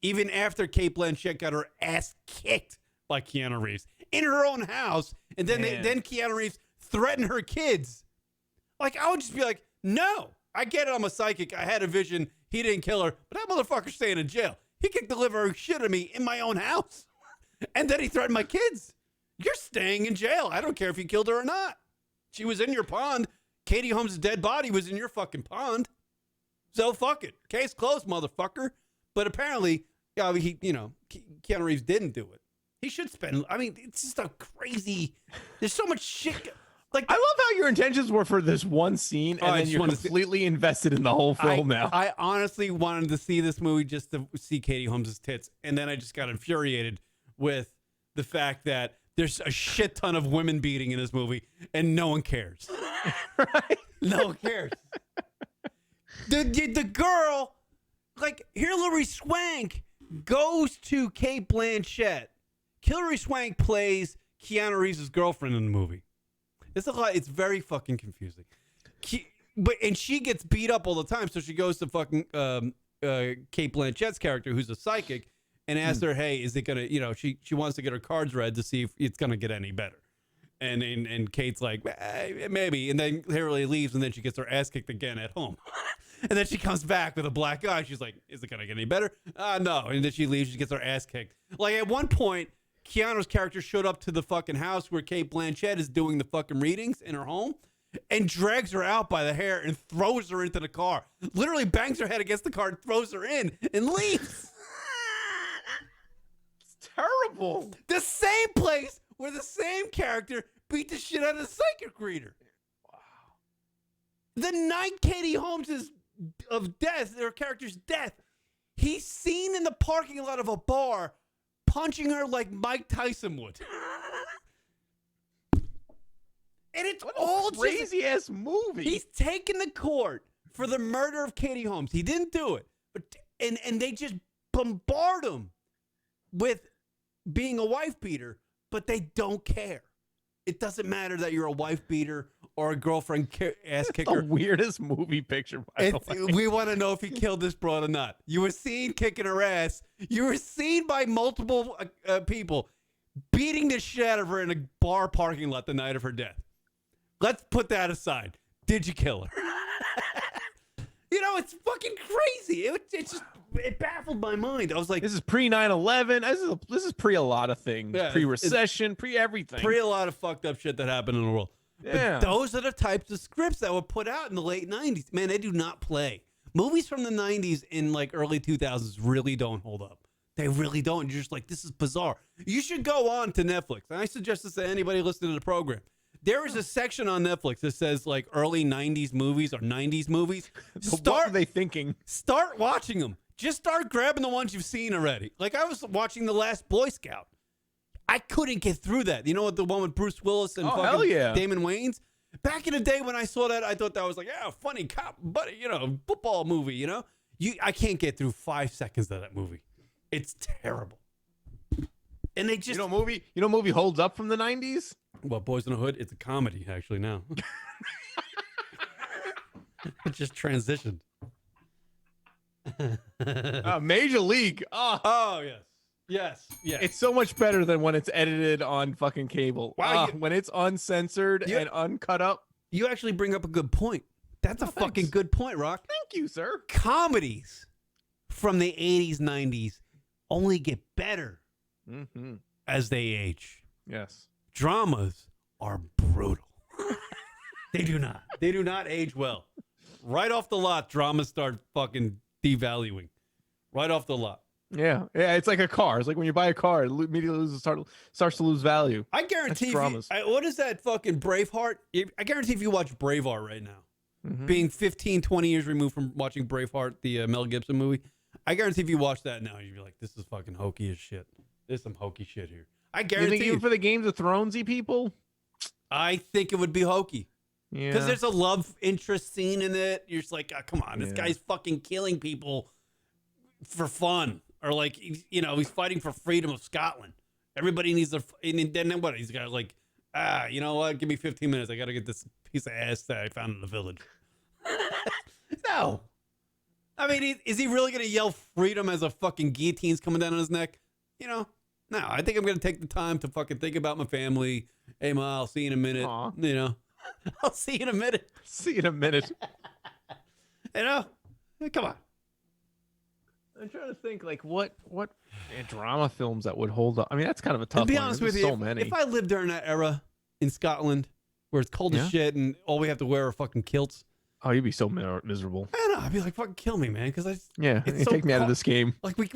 Even after Cate Blanchett got her ass kicked by Keanu Reeves in her own house, and then then Keanu Reeves threatened her kids. Like, I would just be like, no, I get it, I'm a psychic, I had a vision, he didn't kill her, but that motherfucker's staying in jail. He can deliver shit to me in my own house. And then he threatened my kids. You're staying in jail. I don't care if you killed her or not. She was in your pond. Katie Holmes' dead body was in your fucking pond. So fuck it. Case closed, motherfucker. But apparently, Keanu Reeves didn't do it. He should spend, I mean, it's just a crazy, there's so much shit. Like, I love how your intentions were for this one scene, Oh, I and then just you're wanted to see- completely invested in the whole film now. I honestly wanted to see this movie just to see Katie Holmes' tits, and then I just got infuriated with the fact that there's a shit ton of women beating in this movie, and no one cares. Right? No one cares. The girl, like Hilary Swank, goes to Kate Blanchett. Hilary Swank plays Keanu Reeves' girlfriend in the movie. It's a lot. It's very fucking confusing. And she gets beat up all the time, so she goes to fucking Kate Blanchett's character, who's a psychic, and asks her, "Hey, is it gonna?" She wants to get her cards read to see if it's gonna get any better. And Kate's like, maybe. And then Hilary leaves, and then she gets her ass kicked again at home. And then she comes back with a black eye. She's like, is it going to get any better? No. And then she leaves. She gets her ass kicked. Like, at one point, Keanu's character showed up to the fucking house where Kate Blanchett is doing the fucking readings in her home and drags her out by the hair and throws her into the car. Literally bangs her head against the car and throws her in and leaves. It's terrible. The same place where the same character beat the shit out of the psychic reader. Wow. The night Katie Holmes' of death, their character's death, he's seen in the parking lot of a bar punching her like Mike Tyson would. And it's all crazy ass movie. He's taken the court for the murder of Katie Holmes. He didn't do it. But and they just bombard him with being a wife beater. But they don't care. It doesn't matter that you're a wife beater or a girlfriend ass kicker. The weirdest movie picture, by the way. We want to know if he killed this broad or not. You were seen kicking her ass. You were seen by multiple people beating the shit out of her in a bar parking lot the night of her death. Let's put that aside. Did you kill her? It's fucking crazy. It baffled my mind. I was like, this is pre 9/11. This is pre a lot of things. Yeah, pre-recession, pre everything. Pre a lot of fucked up shit that happened in the world. Yeah. But those are the types of scripts that were put out in the late 90s. Man, they do not play. Movies from the 90s in like early 2000s really don't hold up. They really don't. You're just like, this is bizarre. You should go on to Netflix. And I suggest this to anybody listening to the program. There is a section on Netflix that says like early 90s movies or 90s movies. What are they thinking? Start watching them. Just start grabbing the ones you've seen already. Like I was watching The Last Boy Scout. I couldn't get through that. You know what? The one with Bruce Willis and hell yeah. Damon Wayans? Back in the day when I saw that, I thought that was like, yeah, funny cop, buddy, football movie, I can't get through 5 seconds of that movie. It's terrible. And they just... movie holds up from the 90s? Well, Boys in the Hood, it's a comedy, actually, now. It just transitioned. Major League. Oh, yes. Yes. It's so much better than when it's edited on fucking cable. Wow, when it's uncensored and uncut up. You actually bring up a good point. That's a fucking good point, Rock. Thank you, sir. Comedies from the 80s, 90s only get better as they age. Yes. Dramas are brutal. They do not. They do not age well. Right off the lot, dramas start fucking devaluing. Right off the lot. Yeah, it's like a car. It's like when you buy a car, it immediately starts to lose value. I guarantee what is that fucking Braveheart? I guarantee if you watch Braveheart right now, being 15, 20 years removed from watching Braveheart, the Mel Gibson movie, I guarantee if you watch that now, you'd be like, this is fucking hokey as shit. There's some hokey shit here. I guarantee you think even for the Games of Thronesy people? I think it would be hokey. Yeah. Because there's a love interest scene in it. You're just like, oh, come on, this guy's fucking killing people for fun. Or like, he's fighting for freedom of Scotland. Everybody needs and then what? He's got like, you know what? Give me 15 minutes. I got to get this piece of ass that I found in the village. No. I mean, is he really going to yell freedom as a fucking guillotine's coming down on his neck? No. I think I'm going to take the time to fucking think about my family. Hey, Ma, I'll see you in a minute. Aw. I'll see you in a minute. See you in a minute. Come on. I'm trying to think, like, what drama films that would hold up. I mean, that's kind of a tough one. To be honest with you, so many. If I lived during that era in Scotland, where it's cold as shit and all we have to wear are fucking kilts. Oh, you'd be so miserable. Man, No, I'd be like, fucking kill me, man, because Yeah, it's you so take me out of cold. this game. Like we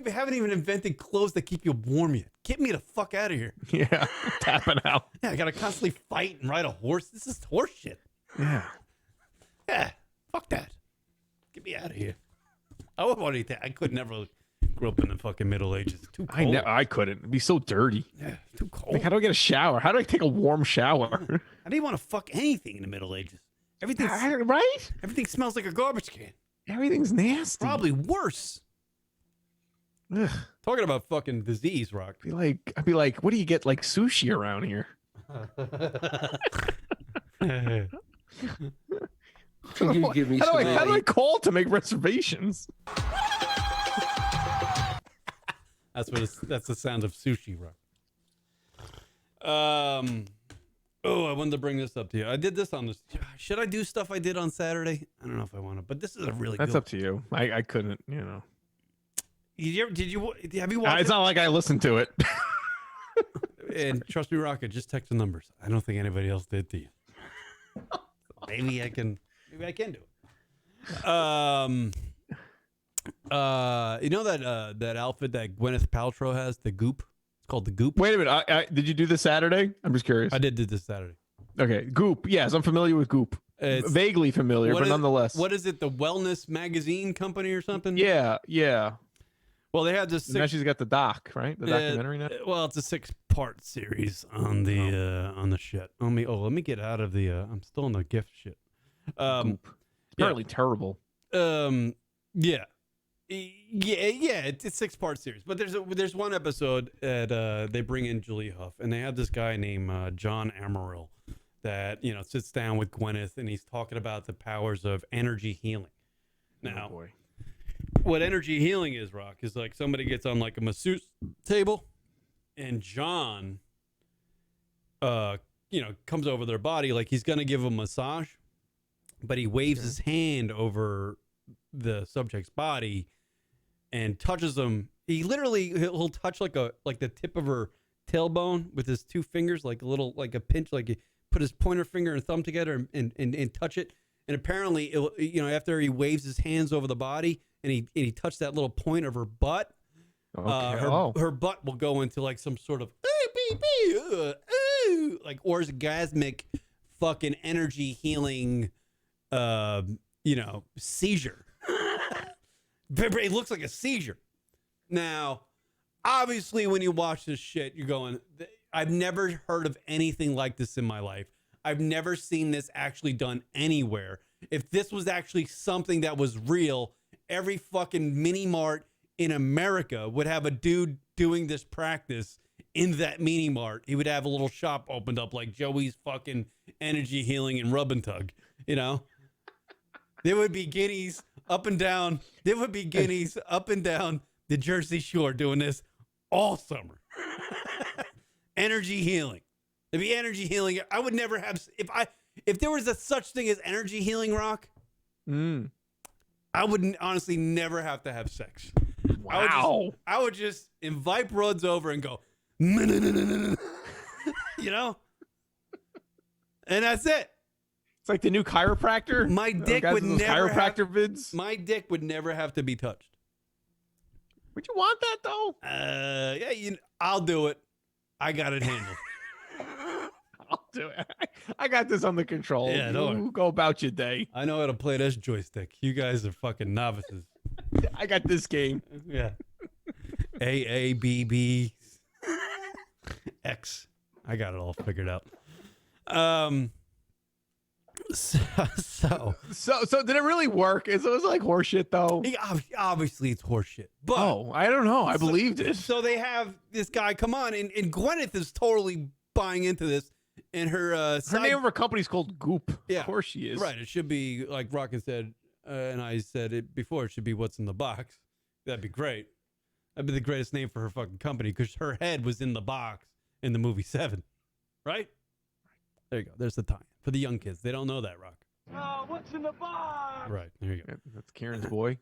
haven't even invented clothes that keep you warm yet. Get me the fuck out of here. Yeah, tapping out. Yeah, I gotta constantly fight and ride a horse. This is horse shit. Yeah. Yeah, fuck that. Get me out of here. I would want to eat that. I could never grow up in the fucking Middle Ages. Too cold. I couldn't. It'd be so dirty. Yeah, too cold. Like, how do I get a shower? How do I take a warm shower? I didn't want to fuck anything in the Middle Ages. Everything Right? smells like a garbage can. Everything's nasty. Probably worse. Ugh. Talking about fucking disease, Rock. I'd be like, what do you get like sushi around here? Can you give me some How do I call to make reservations? That's the sound of sushi, Rock. Oh, I wanted to bring this up to you. I did this on this. Should I do stuff I did on Saturday? I don't know if I want to, but this is a really That's good up to you. I couldn't, you know. Have you watched It's not like I listened to it. And trust me, Rocket, just text the numbers. I don't think anybody else did to you. Maybe I can do it. You know that outfit that Gwyneth Paltrow has, the Goop? It's called the Goop. Wait a minute. Did you do this Saturday? I'm just curious. I did this Saturday. Okay, Goop. Yes, I'm familiar with Goop. It's Vaguely familiar, but nonetheless. What is it? The Wellness Magazine Company or something? Yeah. Well, they had this. Now she's got the doc, right? The documentary now. Well, it's a 6-part series on the shit. Let me get out of the. I'm still in the gift shit. Goop. Apparently terrible. Yeah. It's a 6-part series, but there's one episode that they bring in Julia Huff, and they have this guy named John Amaral that sits down with Gwyneth, and he's talking about the powers of energy healing. Now, what energy healing is, Rock, is like somebody gets on like a masseuse table, and John, comes over their body like he's gonna give a massage, but he waves his hand over the subject's body and touches them. He'll touch like the tip of her tailbone with his 2 fingers, like a pinch, like he put his pointer finger and thumb together and touch it. And apparently, after he waves his hands over the body and he touched that little point of her butt, her butt will go into like some sort of like orgasmic fucking energy healing, seizure. It looks like a seizure. Now, obviously, when you watch this shit, you're going, I've never heard of anything like this in my life. I've never seen this actually done anywhere. If this was actually something that was real, every fucking mini mart in America would have a dude doing this practice in that mini mart. He would have a little shop opened up like Joey's fucking energy healing and rub and tug, There would be guineas up and down. There would be guineas up and down the Jersey Shore doing this all summer. Energy healing. There'd be energy healing. I would never have if there was a such thing as energy healing, Rock. I would honestly never have to have sex. Wow. I would just invite broads over and go, and that's it. It's like the new chiropractor. My dick guys would with those never chiropractor vids. My dick would never have to be touched. Would you want that though? I'll do it. I got it handled. I'll do it. I got this under control. Yeah, you go about your day. I know how to play this joystick. You guys are fucking novices. I got this game. Yeah. A B B X. I got it all figured out. So did it really work? It was like horseshit though. Obviously it's horseshit. But I don't know. I believed it. So they have this guy come on, and Gwyneth is totally buying into this. And her name of her company is called Goop. Yeah, of course she is. Right. It should be like Rockin said, and I said it before. It should be what's in the box. That'd be great. That'd be the greatest name for her fucking company because her head was in the box in the movie 7. Right. There you go. There's the time for the young kids. They don't know that, Rock. Oh, what's in the box? Right. There you go. Yeah, that's Karen's boy.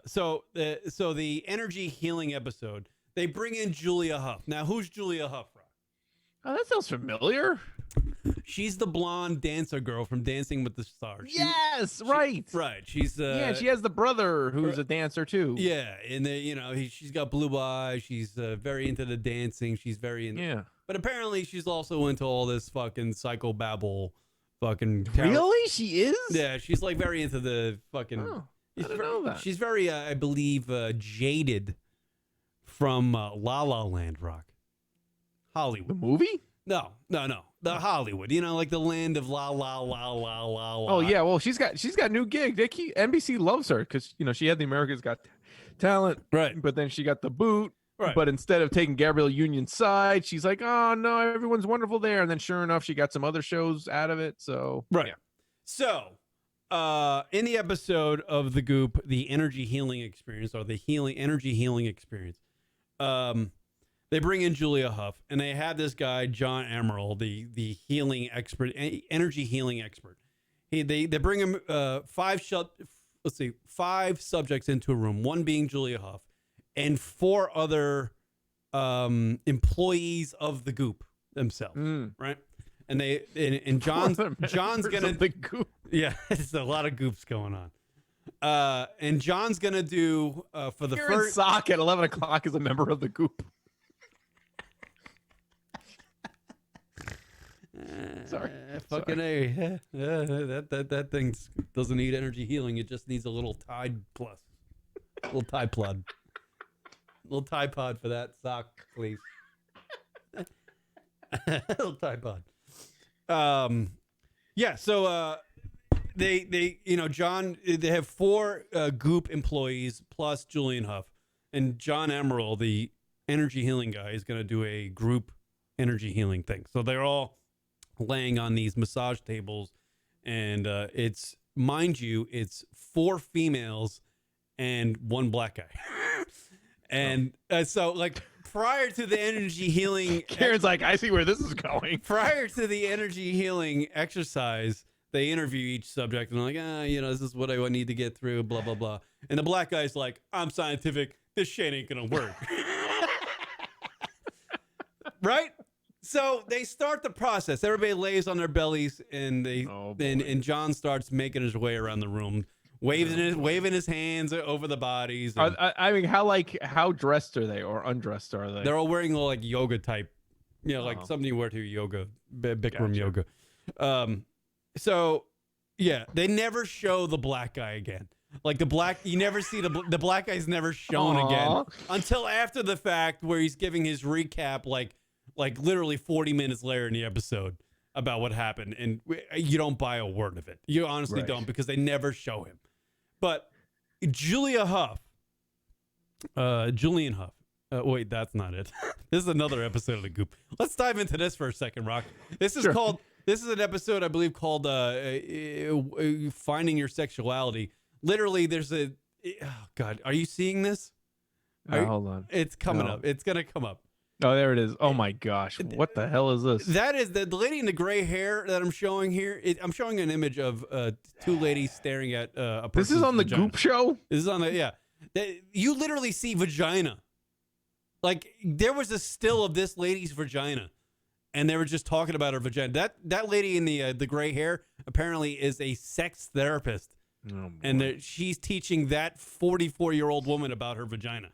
So the energy healing episode, they bring in Julia Huff. Now, who's Julia Huff, Rock? Oh, that sounds familiar. She's the blonde dancer girl from Dancing with the Stars. Yes, right. Right. She's Yeah, she has the brother who's a dancer too. Yeah, and she's got blue eyes. She's very into the dancing. She's very into. Yeah. But apparently, she's also into all this fucking psychobabble, fucking. Really? She is? Yeah, she's like very into the fucking. Oh, I didn't know that. She's very, I believe, jaded from La La Land, Rock. Hollywood. The movie? No. The Hollywood. Like the land of la la la la la la. Oh yeah, well she's got new gig. NBC loves her because she had the America's Got Talent, Right. But then she got the boot. Right. But instead of taking Gabrielle Union's side, she's like, oh no, everyone's wonderful there. And then sure enough, she got some other shows out of it. So Right. yeah. So, in the episode of The Goop, the energy healing experience, or the energy healing experience, they bring in Julia Huff, and they have this guy, John Emerald, the healing expert, energy healing expert. They bring him five subjects into a room, one being Julia Huff, and 4 other employees of the Goop themselves, right? And John's gonna the Goop. Yeah, it's a lot of goops going on. And John's gonna do for the first sock at 11 o'clock as a member of the Goop. Sorry. Fucking A. That thing doesn't need energy healing. It just needs a little Tide Plus. A little Tide Pod. A little Tide Pod for that sock, please. A little Tide Pod. Yeah, so they John, they have 4 Goop employees plus Julian Huff. And John Emerald, the energy healing guy, is going to do a group energy healing thing. So they're all laying on these massage tables, and it's 4 females and 1 black guy. And so like prior to the energy healing, Karen's like, I see where this is going. Prior to the energy healing exercise, they interview each subject and they're like, this is what I need to get through, blah, blah, blah. And the black guy's like, I'm scientific. This shit ain't going to work. Right? So they start the process. Everybody lays on their bellies, and and John starts making his way around the room, waving his hands over the bodies. I mean, how dressed are they or undressed are they? They're all wearing like yoga type, like something you wear to yoga, Bikram yoga. So yeah, they never show the black guy again. Like you never see the black guy's never shown again until after the fact, where he's giving his recap, like literally 40 minutes later in the episode about what happened, and you don't buy a word of it. You honestly don't, because they never show him. But Julian Huff. Wait, that's not it. This is another episode of The Goop. Let's dive into this for a second, Rock. This is This is an episode, I believe, called Finding Your Sexuality. Literally, there's oh God, are you seeing this? Hold on. It's coming up. It's gonna come up. Oh, there it is. Oh my gosh, what the hell is this? That is the lady in the gray hair that I'm showing here. I'm showing an image of 2 ladies staring at a person's This is on the vagina. Goop show? This is on the you literally see vagina. Like, there was a still of this lady's vagina, and they were just talking about her vagina. That lady in the gray hair apparently is a sex therapist. Oh, and she's teaching that 44-year-old woman about her vagina.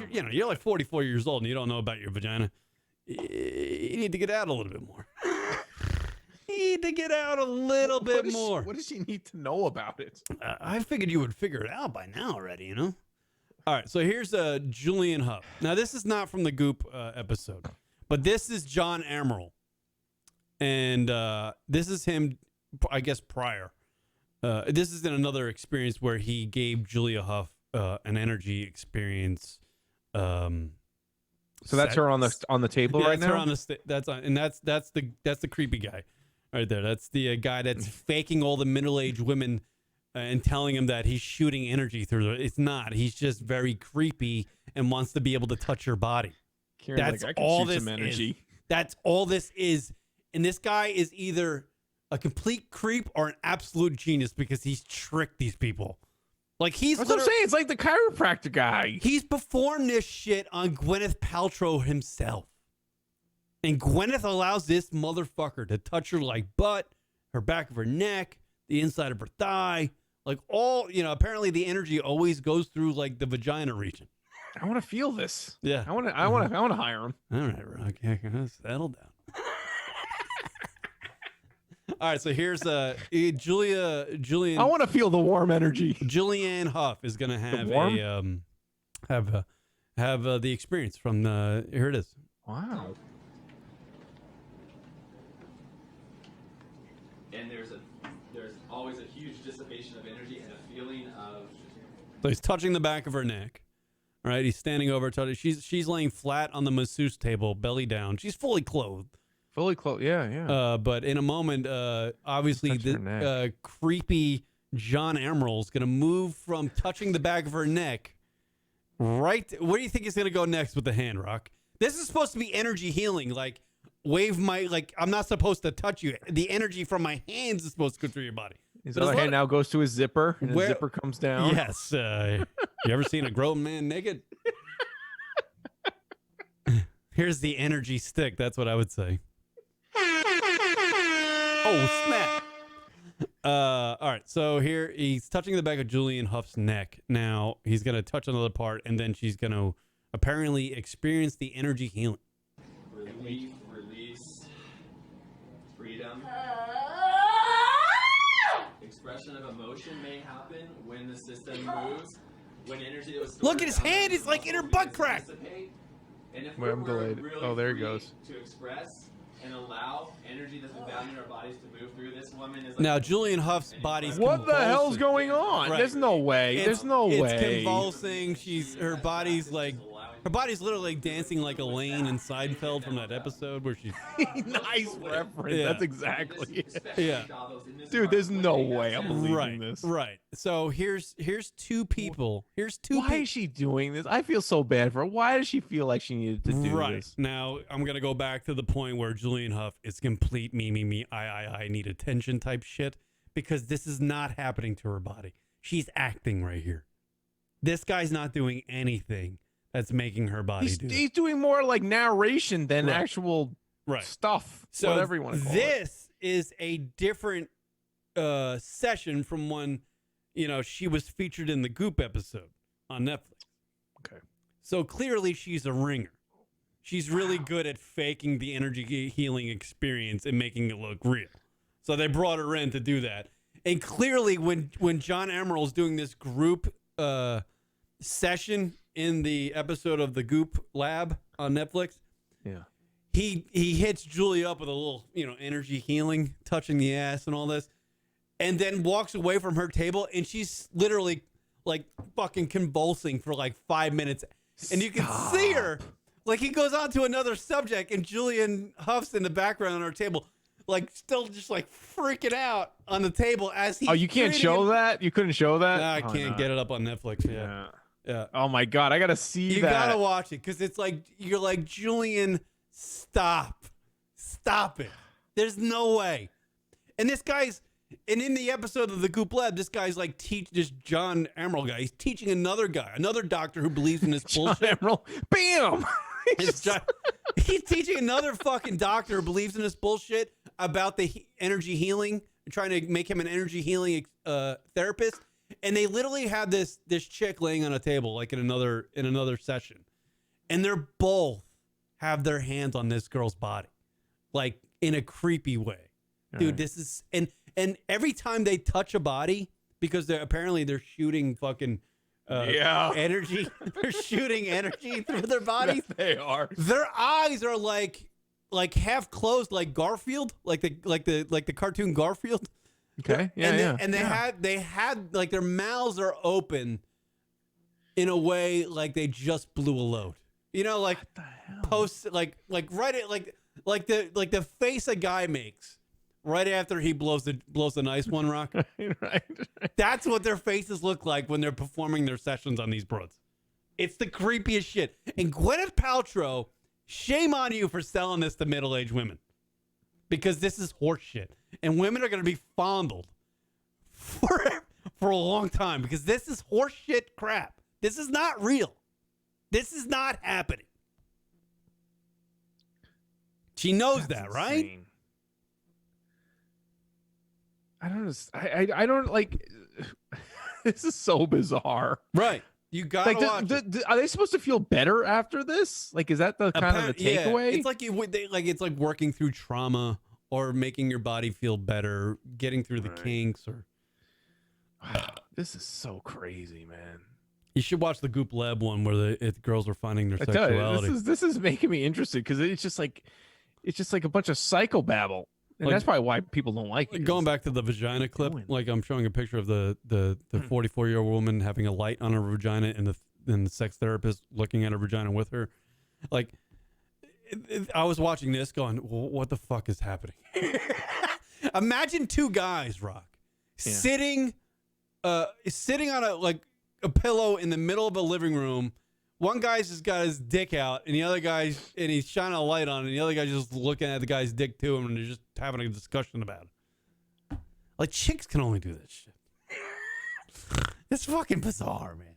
You're like 44 years old and you don't know about your vagina. You need to get out a little bit more. You need to get out a little bit more. What does she need to know about it? I figured you would figure it out by now already, All right, so here's Julian Huff. Now, this is not from the Goop episode, but this is John Emerald. And this is him, I guess, prior. This is in another experience where he gave Julia Huff an energy experience. So that's her on the table right now. That's her on that's the creepy guy right there. That's the guy that's faking all the middle-aged women and telling him that he's shooting energy through them. It's not. He's just very creepy and wants to be able to touch her body. Karen's That's I can all shoot this some energy. is. That's all this is. And this guy is either a complete creep or an absolute genius, because he's tricked these people. Like, That's what I'm saying. It's like the chiropractor guy. He's performed this shit on Gwyneth Paltrow himself. And Gwyneth allows this motherfucker to touch her like butt, her back of her neck, the inside of her thigh, like all, apparently the energy always goes through like the vagina region. I want to feel this. Yeah. I want to hire him. All right, Rock. Yeah, settle down. All right, so here's Julian. I want to feel the warm energy. Julianne Hough is going to have the experience from the. Here it is. Wow. And there's always a huge dissipation of energy and a feeling of. So he's touching the back of her neck. All right, he's standing over. She's laying flat on the masseuse table, belly down. She's fully clothed. Fully clothed. Yeah. But in a moment, obviously, the creepy John Emerald's going to move from touching the back of her neck right. Where do you think he's going to go next with the hand, Rock? This is supposed to be energy healing. Like, I'm not supposed to touch you. The energy from my hands is supposed to go through your body. His other hand now goes to his zipper, and his zipper comes down. Yes. You ever seen a grown man naked? Here's the energy stick. That's what I would say. Oh, snap. All right. So here he's touching the back of Julianne Hough's neck. Now he's going to touch another part, and then she's going to apparently experience the energy healing. Relief, release, freedom. Expression of emotion may happen when the system moves. When energy that was stored Look at his hand. It's like in her butt crack. And if Wait, I'm delayed. really Oh, there he free goes. To express and allow energy that's been bound in our bodies to move through, this woman is. Now Julianne Hough's body's What the hell's convulsing. going on? Right. There's no way. It's convulsing. Her body's literally dancing like Elaine in Seinfeld from that episode where she's. Nice reference. Yeah. That's exactly it. Yeah. Dude, there's no way I'm believing Right. this. Right. So here's two people. Why is she doing this? I feel so bad for her. Why does she feel like she needed to do Right. this? Now, I'm going to go back to the point where Julianne Hough is complete me, I need attention type shit, because this is not happening to her body. She's acting right here. This guy's not doing anything that's making her body do He's doing more like narration than Right. actual stuff. So whatever you want to call it. this is a different session from when, she was featured in the Goop episode on Netflix. Okay. So clearly she's a ringer. She's really good at faking the energy healing experience and making it look real. So they brought her in to do that. And clearly when John Emerald's doing this group session in the episode of the Goop Lab on Netflix, Yeah. he hits Julie up with a little, energy healing, touching the ass and all this, and then walks away from her table, and she's literally like fucking convulsing for like 5 minutes. And you can see her, like he goes on to another subject, and Julianne Hough's in the background on her table, like still just like freaking out on the table as he. Oh, you can't show that? You couldn't show that? I can't get it up on Netflix. Yeah. Yeah. Oh my God, I gotta see You that. gotta watch it, because it's like you're like, Julian, stop it. There's no way. And in the episode of the Goop Lab, this guy's like this John Emerald guy. He's teaching another doctor who believes in this bullshit. John Emerald, bam! He's teaching another fucking doctor who believes in this bullshit about the energy healing, trying to make him an energy healing therapist. And they literally have this chick laying on a table, like in another session, and they're both have their hands on this girl's body, like in a creepy way. Dude, this is and every time they touch a body, because they're shooting fucking energy, they're shooting energy through their bodies. Yes, they are. Their eyes are like half closed, like Garfield, like the cartoon Garfield. Okay. Yeah. And they had like their mouths are open in a way like they just blew a load. Like what the hell? Post like right at like the face a guy makes right after he blows the nice one, Rock. right. That's what their faces look like when they're performing their sessions on these broads. It's the creepiest shit. And Gwyneth Paltrow, shame on you for selling this to middle-aged women, because this is horse shit. And women are going to be fondled for a long time, because this is horse shit crap. This is not real. This is not happening. She knows that, right? Insane. I don't like. This is so bizarre. Right. You gotta Like, watch it. are they supposed to feel better after this? Like, is that the kind of the Yeah, takeaway? it's like it's like working through trauma or making your body feel better, getting through the kinks. Or this is so crazy, man. you should watch the Goop Lab one where the girls are finding their I tell you, sexuality. this is making me interested because it's just like a bunch of psychobabble, and Like- that's probably why people don't like it. Going back to the vagina clip, doing? like I'm showing a picture of the 44-year-old woman having a light on her vagina and the sex therapist looking at her vagina with her. Like, I was watching this going, what the fuck is happening? Imagine two guys, Rock, sitting on a pillow in the middle of a living room. One guy's just got his dick out, and he's shining a light on it, and the other guy's just looking at the guy's dick too, and they're just having a discussion about it. Like, chicks can only do this shit. It's fucking bizarre, man.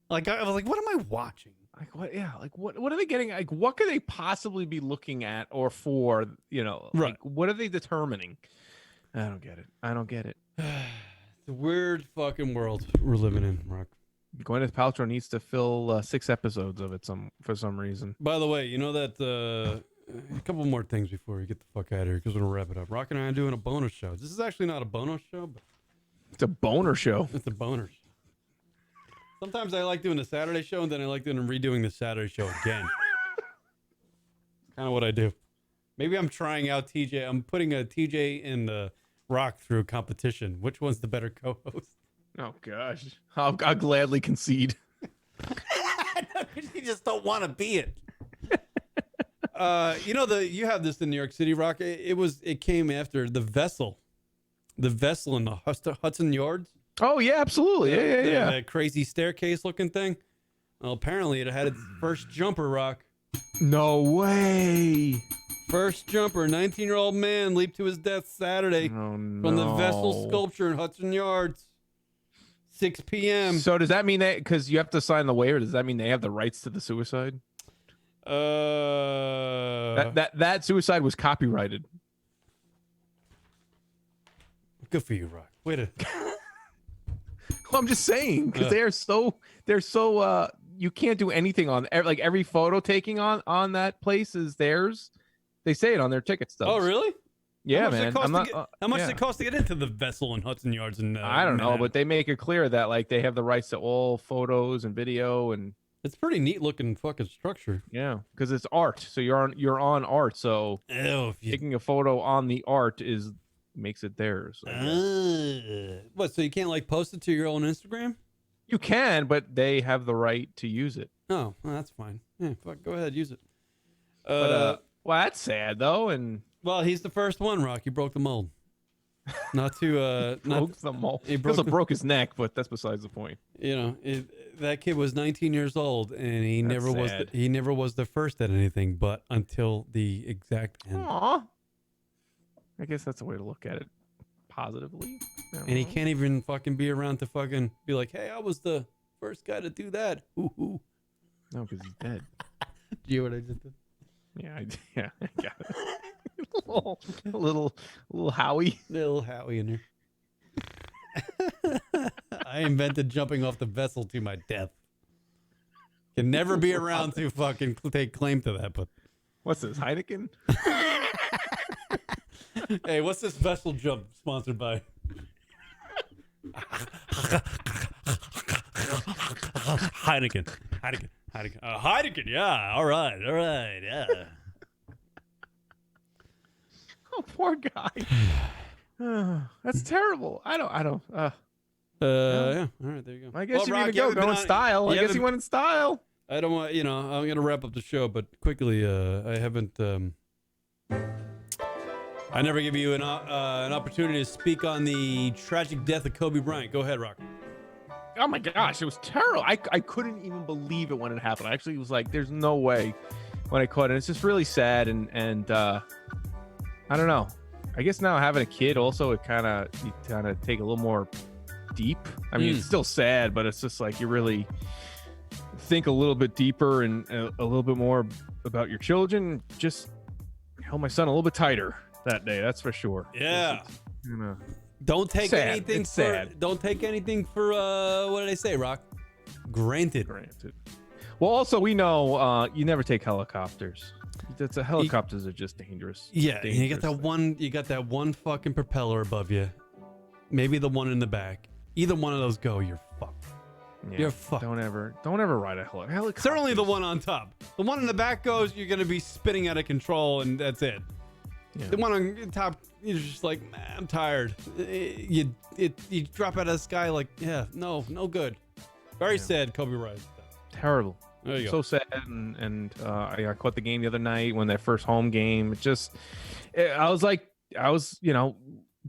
Like, I was like, what am I watching? Like what? Yeah. Like what are they getting? Like what could they possibly be looking at or for? You know, Right. like what are they determining? I don't get it. It's a weird fucking world we're living in, Rock. Gwyneth Paltrow needs to fill 6 episodes of it for some reason. By the way, you know that a couple more things before we get the fuck out of here because we're gonna wrap it up. Rock and I are doing a bonus show. This is actually not a bonus show, but It's a boner show. it's a bonus. Sometimes I like doing the Saturday show, and then I like redoing the Saturday show again. Kind of what I do. Maybe I'm trying out TJ. I'm putting a TJ and Rock through a competition. Which one's the better co-host? Oh gosh, I'll gladly concede. You just don't want to be it. You have this in New York City, Rock. It came after the vessel in the Hudson Yards. Oh yeah, absolutely. Yeah. That crazy staircase looking thing. Well, apparently it had its first jumper, Rock. No way. First jumper, 19-year-old man leaped to his death Saturday Oh, from the vessel sculpture in Hudson Yards. 6 p.m. So does that mean that because you have to sign the waiver? Does that mean they have the rights to the suicide? That suicide was copyrighted. Good for you, Rock. Wait a. Well, I'm just saying because they're so you can't do anything on like every photo taking on that place is theirs. They say it on their ticket stubs. Oh, really? Yeah, How much man. It cost I'm to not, get, how much does it cost to get into the vessel in Hudson Yards? And I don't know, Manhattan? but they make it clear that like they have the rights to all photos and video and It's pretty neat looking fucking structure. yeah, because it's art. So you're on art. So Ew, taking a photo on the art makes it theirs. I guess. What? So you can't like post it to your own Instagram? You can, but they have the right to use it. Oh, well, that's fine. Yeah, fuck, go ahead, use it. Well, that's sad though, and Well, he's the first one, Rock. He broke the mold. Not to broke the mold. He He broke his neck, but that's besides the point. That kid was 19 years old, and he That's never was. sad. He never was the first at anything, but until the exact end. Aw. I guess that's a way to look at it positively. I don't And he know. can't even fucking be around to fucking be like, "Hey, I was the first guy to do that." Ooh. No, because he's dead. Do you hear what I just did? Yeah, I got it. little Howie. Little Howie in there. I invented jumping off the vessel to my death. Can never be around to fucking take claim to that, but What's this, Heineken? hey, what's this vessel jump sponsored by? Heineken. Heineken, yeah. All right, yeah. Oh, poor guy. That's terrible. I don't. Yeah. All right, there you go. I guess you're Rock, gonna go in style. I guess he went in style. I don't want, I'm going to wrap up the show, but quickly, I haven't, I never give you an opportunity to speak on the tragic death of Kobe Bryant. Go ahead, Rock. Oh my gosh, it was terrible. I couldn't even believe it when it happened. I actually was like, there's no way when I caught it. It's just really sad. And I don't know. I guess now having a kid also, you kind of take a little more deep. I mean, it's still sad, but it's just like you really think a little bit deeper and a little bit more about your children. Just held my son a little bit tighter that day. That's for sure. Yeah. You know, Don't take sad. anything It's for. sad. Don't take anything for. What did I say, Rock? Granted. Well, also we know you never take helicopters. Helicopters are just dangerous. Yeah, and you got Dangerous that one. You got that one fucking propeller above you. Maybe the one in the back. Either one of those go, you're fucked. Yeah, You're fucked. Don't ever ride a helicopter. Certainly the one on top. The one in the back goes, you're gonna be spinning out of control, and that's it. Yeah. The one on top, you're just like, man, I'm tired. You drop out of the sky like, yeah, no good. Very sad. Kobe Bryant. Terrible. There you So go. sad, and I caught the game the other night when their first home game. I was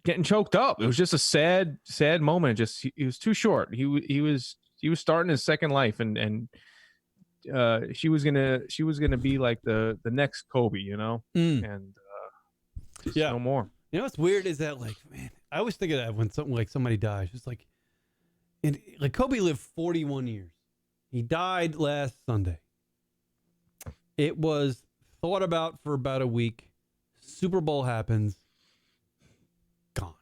getting choked up. It was just a sad moment. He was too short. He was starting his second life, and she was gonna be like the next Kobe, and just no more. You know what's weird is that, like, man, I always think of that when somebody dies. It's like, and like Kobe lived 41 years. He died last Sunday. It was thought about for about a week. Super Bowl happens. Gone.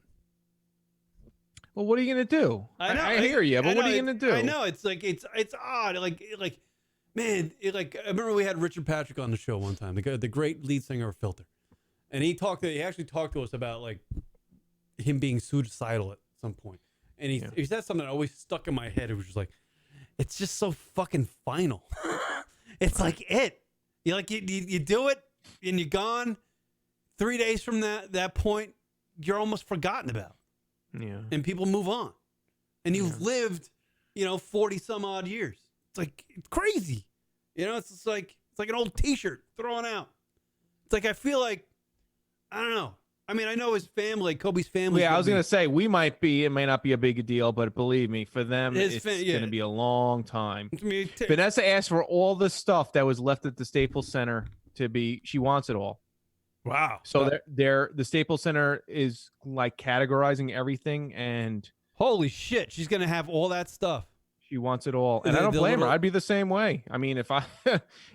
Well, what are you gonna do? I know. I hear you, but what are you gonna do? I know it's like it's odd. Like man, I remember we had Richard Patrick on the show one time, the great lead singer of Filter, and he actually talked to us about like him being suicidal at some point, and he said something that always stuck in my head. It was just like, it's just so fucking final. It's like you do it and you're gone. 3 days from that point, you're almost forgotten about. Yeah. And people move on. And you've lived, 40 some odd years. It's like, it's crazy. It's like an old t-shirt thrown out. It's like, I feel like, I don't know. I mean, I know his family, Kobe's family. Yeah, I was gonna say it may not be a big deal, but believe me, for them, it's gonna be a long time. Vanessa asked for all the stuff that was left at the Staples Center she wants it all. Wow. So the Staples Center is like categorizing everything, and holy shit, she's gonna have all that stuff. She wants it all, and I don't blame her. I'd be the same way. I mean,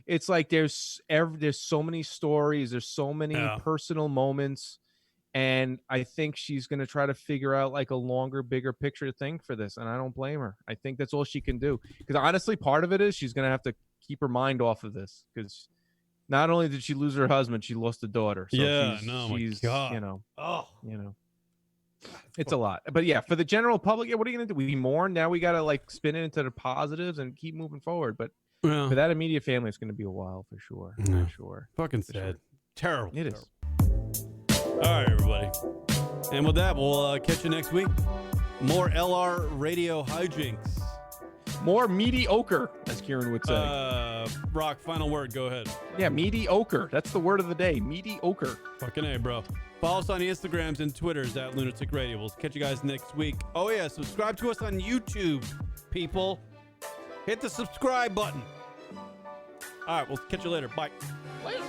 it's like there's so many stories, there's so many personal moments, and I think she's gonna try to figure out like a longer, bigger picture thing for this, and I don't blame her. I think that's all she can do, because honestly, part of it is she's gonna have to keep her mind off of this, because not only did she lose her husband, she lost a daughter. So she's, my God. It's a lot. But yeah, for the general public, what are you gonna do? We mourn. Now we gotta like spin it into the positives and keep moving forward. But for that immediate family, it's gonna be a while for sure. Yeah. For sure. Fucking sad. Sure. Terrible. It is. All right, everybody. And with that, we'll catch you next week. More LR radio hijinks. More mediocre, as Kieran would say. Rock, final word. Go ahead. Yeah, mediocre. That's the word of the day. Mediocre. Fucking A, bro. Follow us on the Instagrams and Twitters at Lunatic Radio. We'll catch you guys next week. Oh, yeah. Subscribe to us on YouTube, people. Hit the subscribe button. All right. We'll catch you later. Bye. Later.